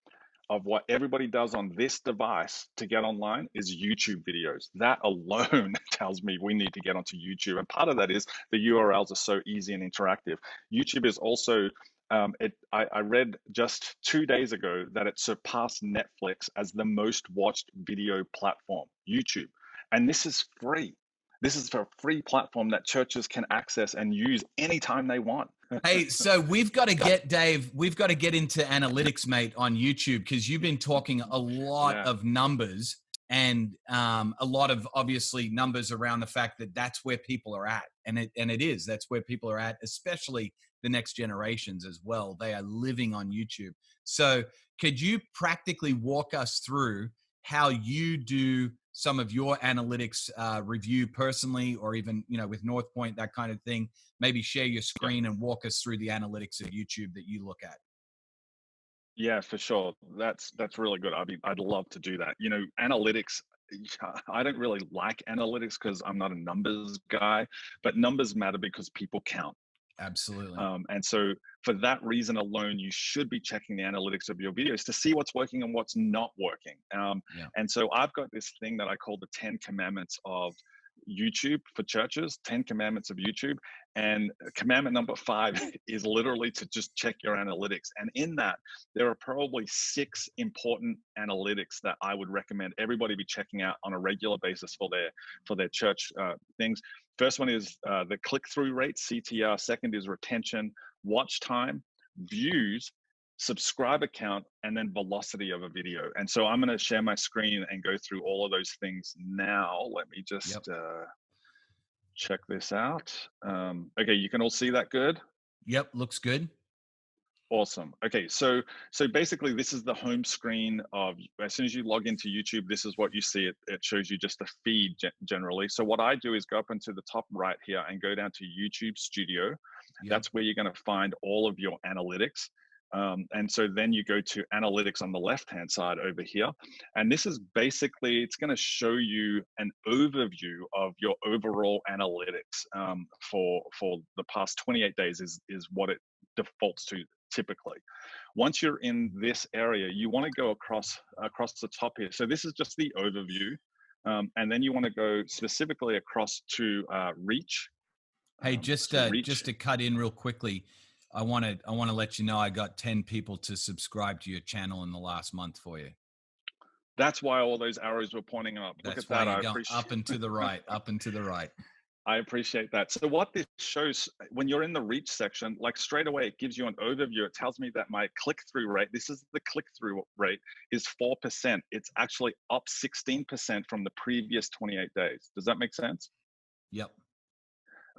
of what everybody does on this device to get online is YouTube videos. That alone tells me we need to get onto YouTube. And part of that is the URLs are so easy and interactive. YouTube is also, I read just 2 days ago that it surpassed Netflix as the most watched video platform, YouTube. And this is free. This is a free platform that churches can access and use anytime they want. Hey, so we've got to get, Dave, we've got to get into analytics, mate, on YouTube, because you've been talking a lot of numbers and a lot of obviously numbers around the fact that that's where people are at. And it is, that's where people are at, especially the next generations as well. They are living on YouTube. So could you practically walk us through how you do some of your analytics review personally, or even, with North Point, that kind of thing? Maybe share your screen and walk us through the analytics of YouTube that you look at. Yeah, for sure. That's really good. I'd love to do that. Analytics, I don't really like analytics because I'm not a numbers guy, but numbers matter because people count. Absolutely. And so for that reason alone, you should be checking the analytics of your videos to see what's working and what's not working. And so I've got this thing that I call the 10 commandments of YouTube for churches, 10 commandments of YouTube. And commandment number 5 is literally to just check your analytics. And in that, there are probably 6 important analytics that I would recommend everybody be checking out on a regular basis for their church things. First one is the click-through rate, CTR. Second is retention, watch time, views, subscriber count, and then velocity of a video. And so I'm going to share my screen and go through all of those things now. Let me just check this out. Okay, you can all see that good? Yep, looks good. Awesome. Okay, so basically this is the home screen of, as soon as you log into YouTube, this is what you see. It shows you just a feed generally. So what I do is go up into the top right here and go down to YouTube Studio. Yep. That's where you're going to find all of your analytics. And so then you go to analytics on the left-hand side over here. And this is basically, it's going to show you an overview of your overall analytics for the past 28 days is what it defaults to typically. Once you're in this area, you want to go across the top here. So this is just the overview. And then you want to go specifically across to reach. Hey, just to cut in real quickly, I want to let you know I got 10 people to subscribe to your channel in the last month for you. That's why all those arrows were pointing up. Look That's at why that. you're I going appreciate. up and to the right, up and to the right. I appreciate that. So what this shows, when you're in the reach section, like straight away, it gives you an overview. It tells me that my click-through rate, this is the click-through rate, is 4%. It's actually up 16% from the previous 28 days. Does that make sense? Yep.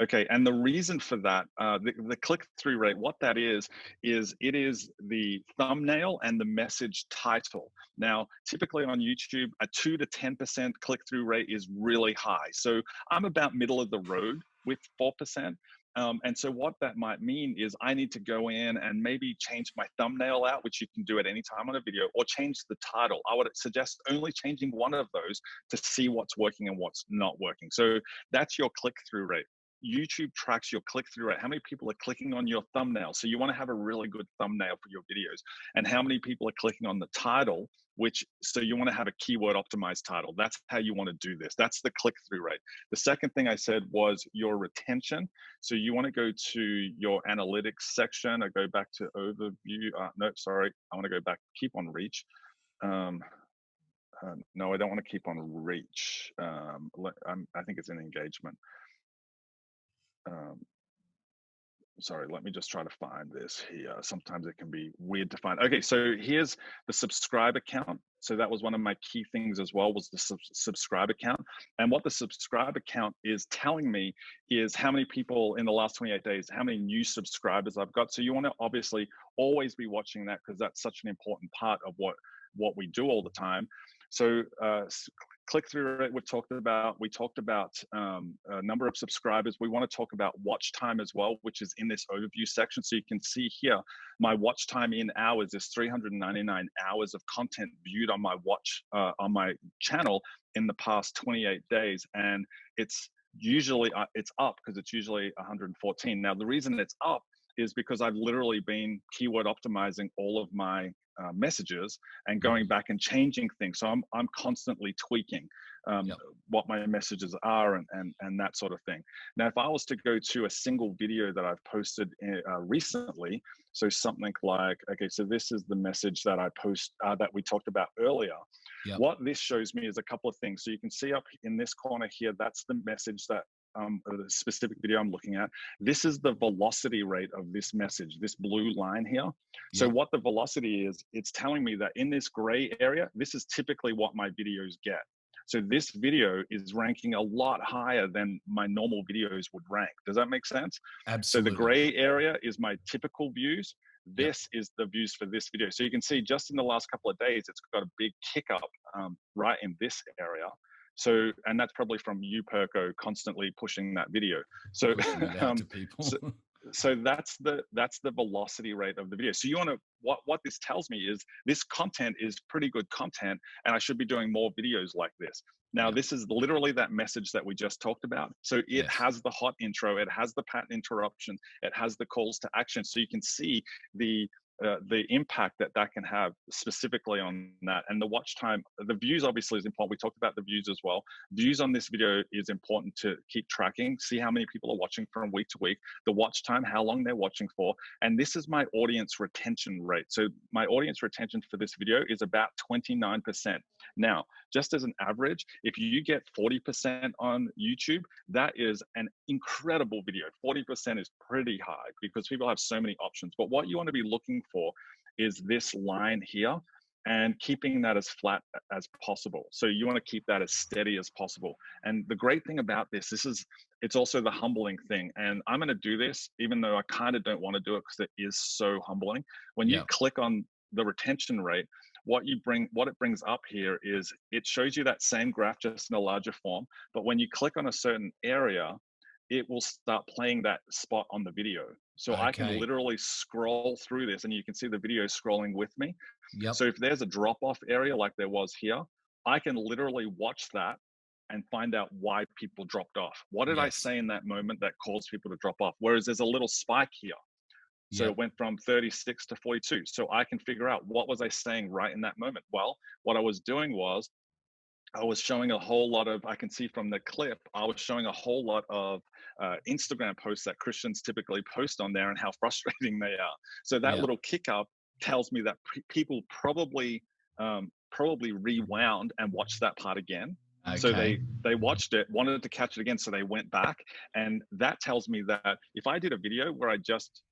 Okay, and the reason for that, the click-through rate, what that is it is the thumbnail and the message title. Now, typically on YouTube, a 2 to 10% click-through rate is really high. So I'm about middle of the road with 4%. And so what that might mean is I need to go in and maybe change my thumbnail out, which you can do at any time on a video, or change the title. I would suggest only changing one of those to see what's working and what's not working. So that's your click-through rate. YouTube tracks your click-through rate, how many people are clicking on your thumbnail. So you want to have a really good thumbnail for your videos, and how many people are clicking on the title, so you want to have a keyword optimized title. That's how you want to do this. That's the click-through rate. The second thing I said was your retention. So you want to go to your analytics section. I go back to overview. No, sorry. I want to go back, keep on reach. No, I don't want to keep on reach. I think it's an engagement. Sorry, let me just try to find this here. Sometimes it can be weird to find. Okay, so here's the subscriber count. So that was one of my key things as well, was the subscriber count. And what the subscriber count is telling me is how many people in the last 28 days, how many new subscribers I've got. So you want to obviously always be watching that, because that's such an important part of what we do all the time. So click-through rate we talked about a number of subscribers. We want to talk about watch time as well, which is in this overview section. So you can see here, my watch time in hours is 399 hours of content viewed on my on my channel in the past 28 days. And it's usually, it's up because it's usually 114. Now, the reason it's up is because I've literally been keyword optimizing all of my messages and going back and changing things. So I'm constantly tweaking what my messages are and that sort of thing. Now, if I was to go to a single video that I've posted recently, so something like, okay, so this is the message that I post that we talked about earlier. Yep. What this shows me is a couple of things. So you can see up in this corner here, that's the message that the specific video I'm looking at. This is the velocity rate of this message, this blue line here. So what the velocity is, it's telling me that in this gray area, this is typically what my videos get. So this video is ranking a lot higher than my normal videos would rank. Does that make sense? Absolutely. So the gray area is my typical views. This is the views for this video. So you can see just in the last couple of days, it's got a big kick up right in this area. So, and that's probably from you, Perko, constantly pushing that video. So, pushing it out to people. so that's the velocity rate of the video. So you want to, what this tells me is this content is pretty good content, and I should be doing more videos like this. Now, this is literally that message that we just talked about. So it has the hot intro, it has the pattern interruption, it has the calls to action. So you can see the impact that can have specifically on that. And the watch time, the views obviously is important. We talked about the views as well. Views on this video is important to keep tracking, see how many people are watching from week to week, the watch time, how long they're watching for. And this is my audience retention rate. So my audience retention for this video is about 29%. Now, just as an average, if you get 40% on YouTube, that is an incredible video. 40% is pretty high because people have so many options. But what you want to be looking for is this line here and keeping that as flat as possible. So you want to keep that as steady as possible. And the great thing about this it's also the humbling thing. And I'm going to do this, even though I kind of don't want to do it because it is so humbling. When you click on the retention rate, what it brings up here is it shows you that same graph just in a larger form. But when you click on a certain area, it will start playing that spot on the video. So I can literally scroll through this and you can see the video scrolling with me. So if there's a drop off area like there was here, I can literally watch that and find out why people dropped off. What did I say in that moment that caused people to drop off? Whereas there's a little spike here. So it went from 36 to 42. So I can figure out what was I saying right in that moment. Well, what I was doing was I was showing a whole lot of, I can see from the clip, I was showing a whole lot of Instagram posts that Christians typically post on there and how frustrating they are. So that little kick up tells me that people probably probably rewound and watched that part again. So Okay. they watched it, wanted to catch it again, so they went back, and that tells me that if I did a video where I just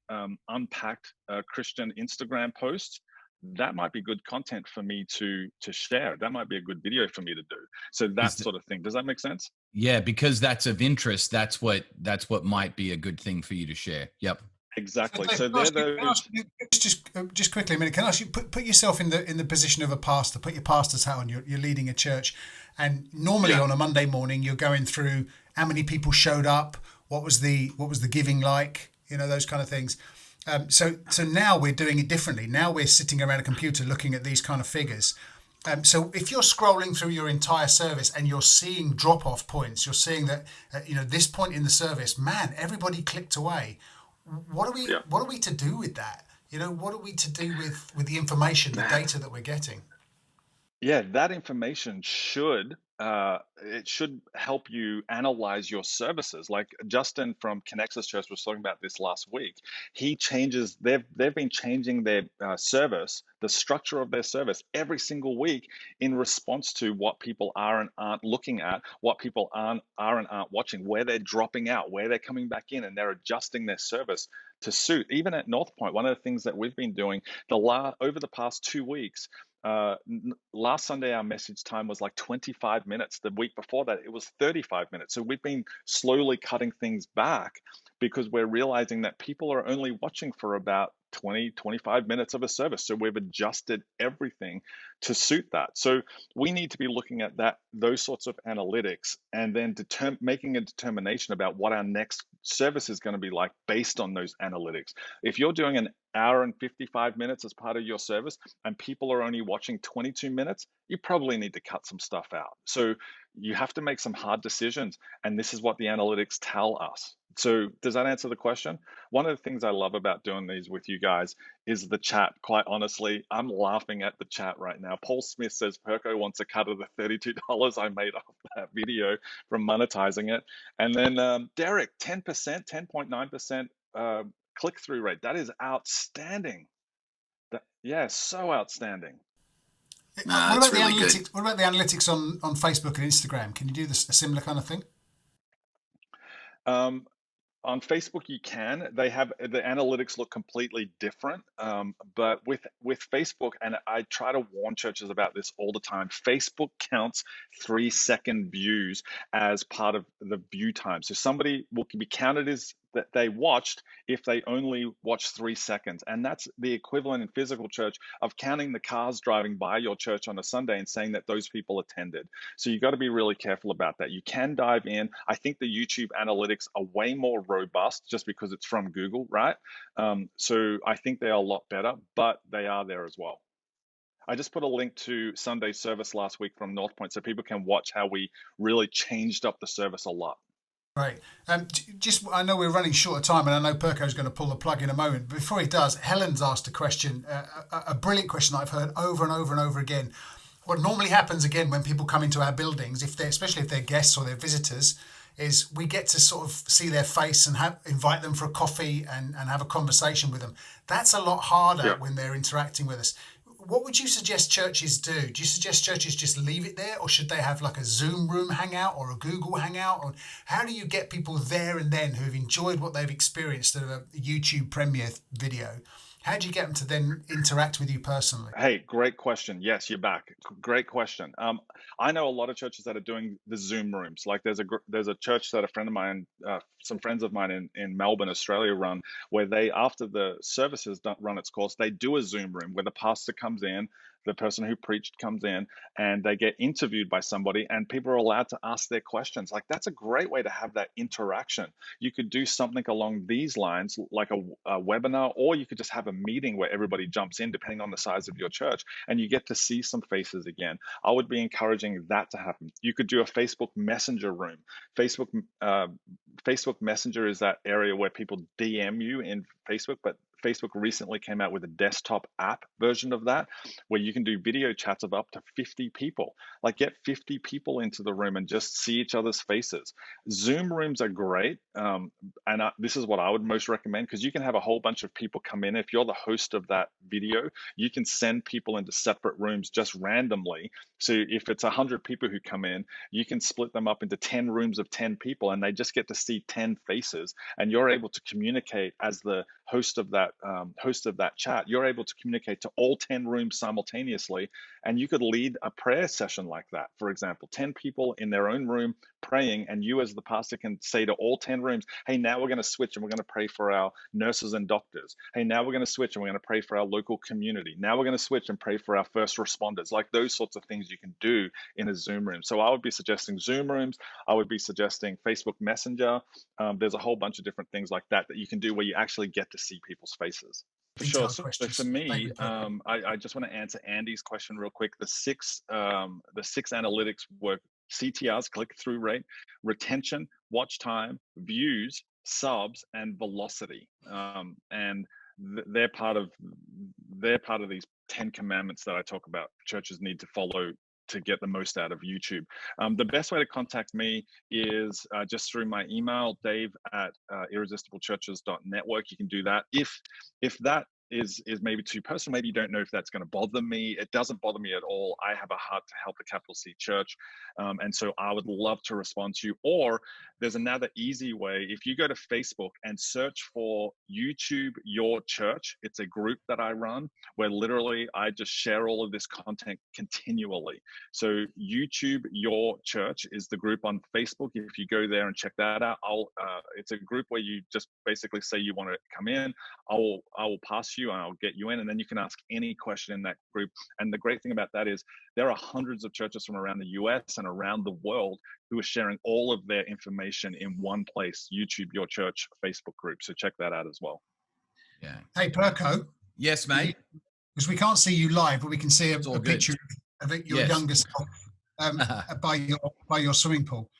unpacked a Christian Instagram post, that might be good content for me to share. That might be a good video for me to do. So that sort of thing. Does that make sense? Yeah, because that's of interest. That's what might be a good thing for you to share. Yep. Exactly. Dave, So they're those. Just quickly a minute. Can I ask you put yourself in the position of a pastor? Put your pastor's hat on. You're leading a church, and normally on a Monday morning you're going through how many people showed up, what was the giving like, those kind of things. So now we're doing it differently. Now we're sitting around a computer looking at these kind of figures. So if you're scrolling through your entire service and you're seeing drop-off points, you're seeing that this point in the service, man, everybody clicked away. What are we to do with that? What are we to do with the information, the data that we're getting? Yeah, that information should help you analyze your services. Like Justin from Connexus Church was talking about this last week. They've been changing their service, the structure of their service every single week in response to what people are and aren't looking at, what people are and aren't watching, where they're dropping out, where they're coming back in, and they're adjusting their service to suit. Even at North Point, one of the things that we've been doing over the past 2 weeks. Last Sunday, our message time was like 25 minutes. The week before that, it was 35 minutes. So we've been slowly cutting things back because we're realizing that people are only watching for about 20, 25 minutes of a service. So we've adjusted everything to suit that. So we need to be looking at those sorts of analytics, and then making a determination about what our next service is going to be like based on those analytics. If you're doing an hour and 55 minutes as part of your service and people are only watching 22 minutes, you probably need to cut some stuff out. So you have to make some hard decisions, and this is what the analytics tell us. So does that answer the question? One of the things I love about doing these with you guys is the chat. Quite honestly, I'm laughing at the chat right now. Paul Smith says Perko wants a cut of the $32 I made off that video from monetizing it. And then Derek, 10%, 10.9% click-through rate. That is outstanding. So outstanding. What about the analytics? What about the analytics on Facebook and Instagram? Can you do a similar kind of thing? On Facebook, you can. They have the analytics look completely different. But with Facebook, and I try to warn churches about this all the time, Facebook counts 3-second views as part of the view time. So somebody will be counted as that they watched if they only watched 3 seconds. And that's the equivalent in physical church of counting the cars driving by your church on a Sunday and saying that those people attended. So you got to be really careful about that. You can dive in. I think the YouTube analytics are way more robust just because it's from Google, right? So I think they are a lot better, but they are there as well. I just put a link to Sunday service last week from North Point so people can watch how we really changed up the service a lot. Right. I know we're running short of time, and I know Perko's going to pull the plug in a moment. But before he does, Helen's asked a question, a brilliant question that I've heard over and over and over again. What normally happens again when people come into our buildings, especially if they're guests or they're visitors, is we get to sort of see their face and invite them for a coffee and have a conversation with them. That's a lot harder when they're interacting with us. What would you suggest churches do? Do you suggest churches just leave it there, or should they have like a Zoom room hangout or a Google hangout? Or how do you get people there and then who have enjoyed what they've experienced at a YouTube premiere video? How do you get them to then interact with you personally? Hey, great question. Yes, you're back. Great question. I know a lot of churches that are doing the Zoom rooms. Like there's a church that a friend of mine, some friends of mine in Melbourne, Australia run, where they, after the services run its course, they do a Zoom room where the pastor comes in, the person who preached comes in, and they get interviewed by somebody, and people are allowed to ask their questions. Like that's a great way to have that interaction. You could do something along these lines, like a webinar, or you could just have a meeting where everybody jumps in, depending on the size of your church, and you get to see some faces again. I would be encouraging that to happen. You could do a Facebook Messenger room. Facebook Messenger is that area where people DM you in Facebook, but Facebook recently came out with a desktop app version of that, where you can do video chats of up to 50 people. Like, get 50 people into the room and just see each other's faces. Zoom rooms are great. This is what I would most recommend, because you can have a whole bunch of people come in. If you're the host of that video, you can send people into separate rooms just randomly. So if it's 100 people who come in, you can split them up into 10 rooms of 10 people, and they just get to see 10 faces. And you're able to communicate as the host of that chat. You're able to communicate to all 10 rooms simultaneously, and you could lead a prayer session like that. For example, 10 people in their own room praying, and you as the pastor can say to all 10 rooms, hey, now we're going to switch and we're going to pray for our nurses and doctors. Hey, now we're going to switch and we're going to pray for our local community. Now we're going to switch and pray for our first responders. Like, those sorts of things you can do in a Zoom room. So I would be suggesting Zoom rooms. I would be suggesting Facebook Messenger. There's a whole bunch of different things like that you can do where you actually get to see people's faces. For sure. So for me, I just want to answer Andy's question real quick. The six analytics work: CTRs, click-through rate, retention, watch time, views, subs, and velocity. And they're part of these 10 commandments that I talk about. Churches need to follow to get the most out of YouTube. The best way to contact me is just through my email, dave@irresistibleChurches.network. You can do that. If that is maybe too personal, maybe you don't know if that's going to bother me. It doesn't bother me at all. I have a heart to help the capital C Church. And so I would love to respond to you. Or there's another easy way. If you go to Facebook and search for YouTube Your Church, it's a group that I run where literally I just share all of this content continually. So YouTube Your Church is the group on Facebook. If you go there and check that out, it's a group where you just basically say you want to come in. I will pass you and I'll get you in, and then you can ask any question in that group. And the great thing about that is there are hundreds of churches from around the US and around the world who are sharing all of their information in one place, YouTube Your Church Facebook group. So check that out as well. Yeah. Hey, Perko. Yes, mate. Because we can't see you live, but we can see a picture of your younger self by your swimming pool.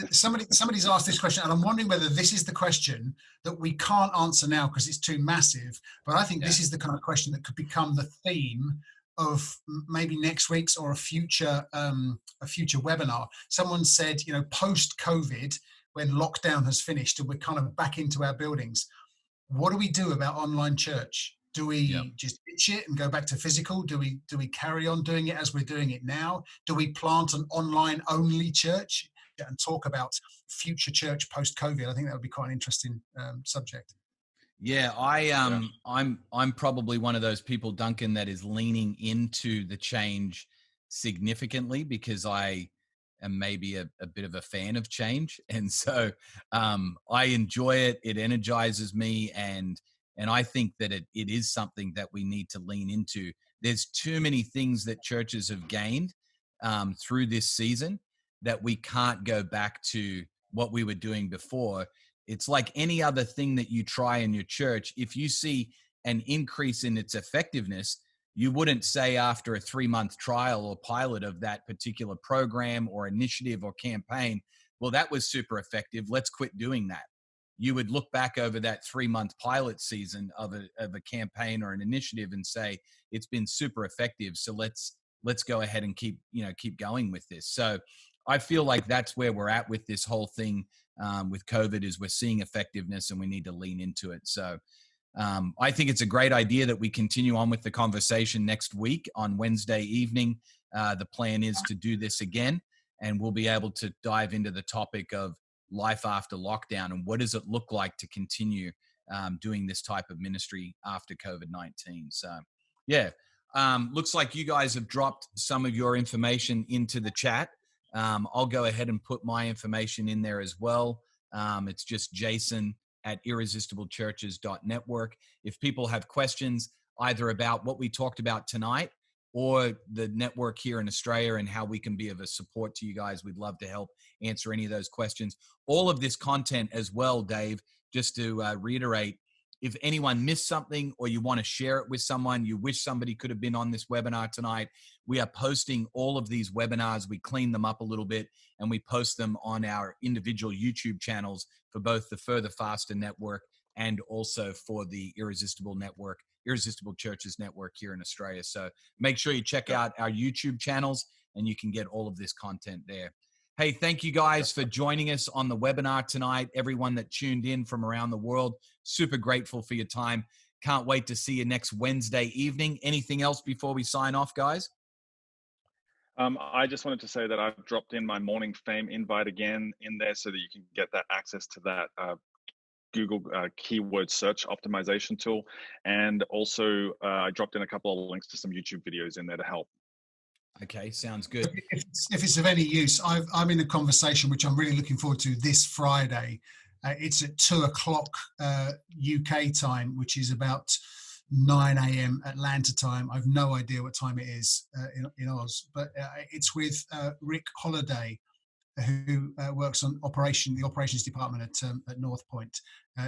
Somebody's asked this question, and I'm wondering whether this is the question that we can't answer now because it's too massive. But I think this is the kind of question that could become the theme of maybe next week's or a future webinar. Someone said, post-COVID, when lockdown has finished and we're kind of back into our buildings, what do we do about online church? Do we just ditch it and go back to physical? Do we carry on doing it as we're doing it now? Do we plant an online only church and talk about future church post-COVID? I think that would be quite an interesting subject. Yeah, I'm probably one of those people, Duncan, that is leaning into the change significantly because I am maybe a bit of a fan of change, and so I enjoy it. It energizes me, and I think that it is something that we need to lean into. There's too many things that churches have gained through this season that we can't go back to what we were doing before. It's like any other thing that you try in your church. If you see an increase in its effectiveness, you wouldn't say after a 3-month trial or pilot of that particular program or initiative or campaign, well, that was super effective, let's quit doing that. You would look back over that 3-month pilot season of a campaign or an initiative and say, it's been super effective. So let's go ahead and keep going with this. So I feel like that's where we're at with this whole thing with COVID, is we're seeing effectiveness and we need to lean into it. So I think it's a great idea that we continue on with the conversation next week on Wednesday evening. The plan is to do this again, and we'll be able to dive into the topic of life after lockdown and what does it look like to continue doing this type of ministry after COVID-19. So yeah, looks like you guys have dropped some of your information into the chat. I'll go ahead and put my information in there as well. It's just jason@irresistiblechurches.network. If people have questions either about what we talked about tonight or the network here in Australia and how we can be of a support to you guys, we'd love to help answer any of those questions. All of this content as well, Dave, just to reiterate, if anyone missed something or you want to share it with someone, you wish somebody could have been on this webinar tonight, we are posting all of these webinars. We clean them up a little bit and we post them on our individual YouTube channels for both the Further Faster Network and also for the Irresistible Churches Network here in Australia. So make sure you check out our YouTube channels, and you can get all of this content there. Hey, thank you guys for joining us on the webinar tonight. Everyone that tuned in from around the world, super grateful for your time. Can't wait to see you next Wednesday evening. Anything else before we sign off, guys? I just wanted to say that I've dropped in my Morning Fame invite again in there so that you can get that access to that Google keyword search optimization tool. And also I dropped in a couple of links to some YouTube videos in there to help. Okay, sounds good. If it's of any use, I'm in a conversation which I'm really looking forward to this Friday. It's at 2:00 UK time, which is about 9 a.m. Atlanta time. I've no idea what time it is in Oz, but it's with Rick Holiday, who works on the operations department at North Point,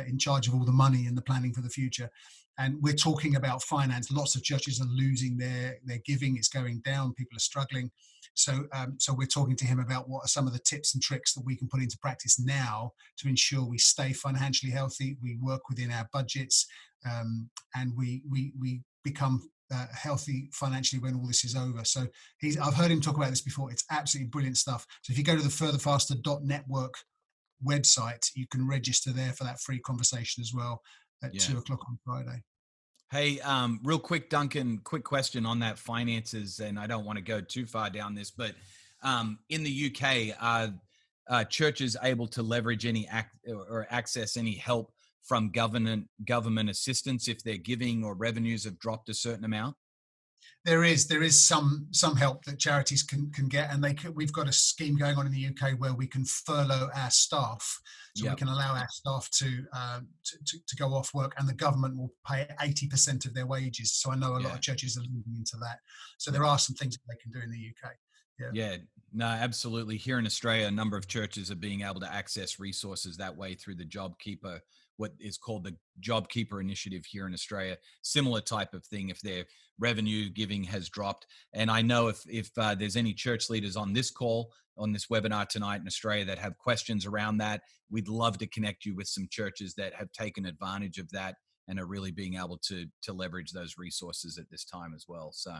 in charge of all the money and the planning for the future. And we're talking about finance. Lots of churches are losing their giving. It's going down. People are struggling. So we're talking to him about what are some of the tips and tricks that we can put into practice now to ensure we stay financially healthy, we work within our budgets, and we become healthy financially when all this is over. So I've heard him talk about this before. It's absolutely brilliant stuff. So if you go to the furtherfaster.network website, you can register there for that free conversation as well at 2:00 on Friday. Hey, real quick, Duncan, quick question on that finances, and I don't want to go too far down this, but in the UK, are churches able to leverage any or access any help from government assistance if their giving or revenues have dropped a certain amount? There is some help that charities can get, and we've got a scheme going on in the UK where we can furlough our staff, so we can allow our staff to go off work, and the government will pay 80% of their wages. So I know a lot of churches are looking into that. So there are some things that they can do in the UK. Yeah, no, absolutely. Here in Australia, a number of churches are being able to access resources that way through the JobKeeper, what is called the JobKeeper initiative here in Australia. Similar type of thing if their revenue giving has dropped. And I know if there's any church leaders on this call, on this webinar tonight in Australia that have questions around that, we'd love to connect you with some churches that have taken advantage of that and are really being able to leverage those resources at this time as well. So,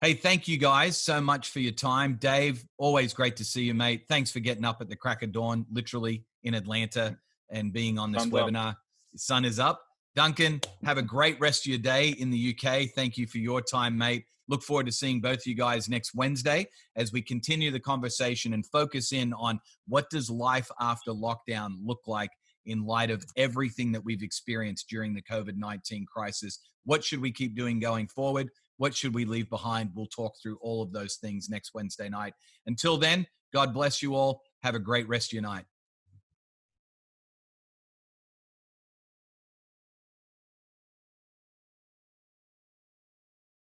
hey, thank you guys so much for your time. Dave, always great to see you, mate. Thanks for getting up at the crack of dawn, literally in Atlanta, and being on this webinar. The sun is up. Duncan, have a great rest of your day in the UK. Thank you for your time, mate. Look forward to seeing both of you guys next Wednesday as we continue the conversation and focus in on what does life after lockdown look like in light of everything that we've experienced during the COVID-19 crisis. What should we keep doing going forward? What should we leave behind? We'll talk through all of those things next Wednesday night. Until then, God bless you all. Have a great rest of your night.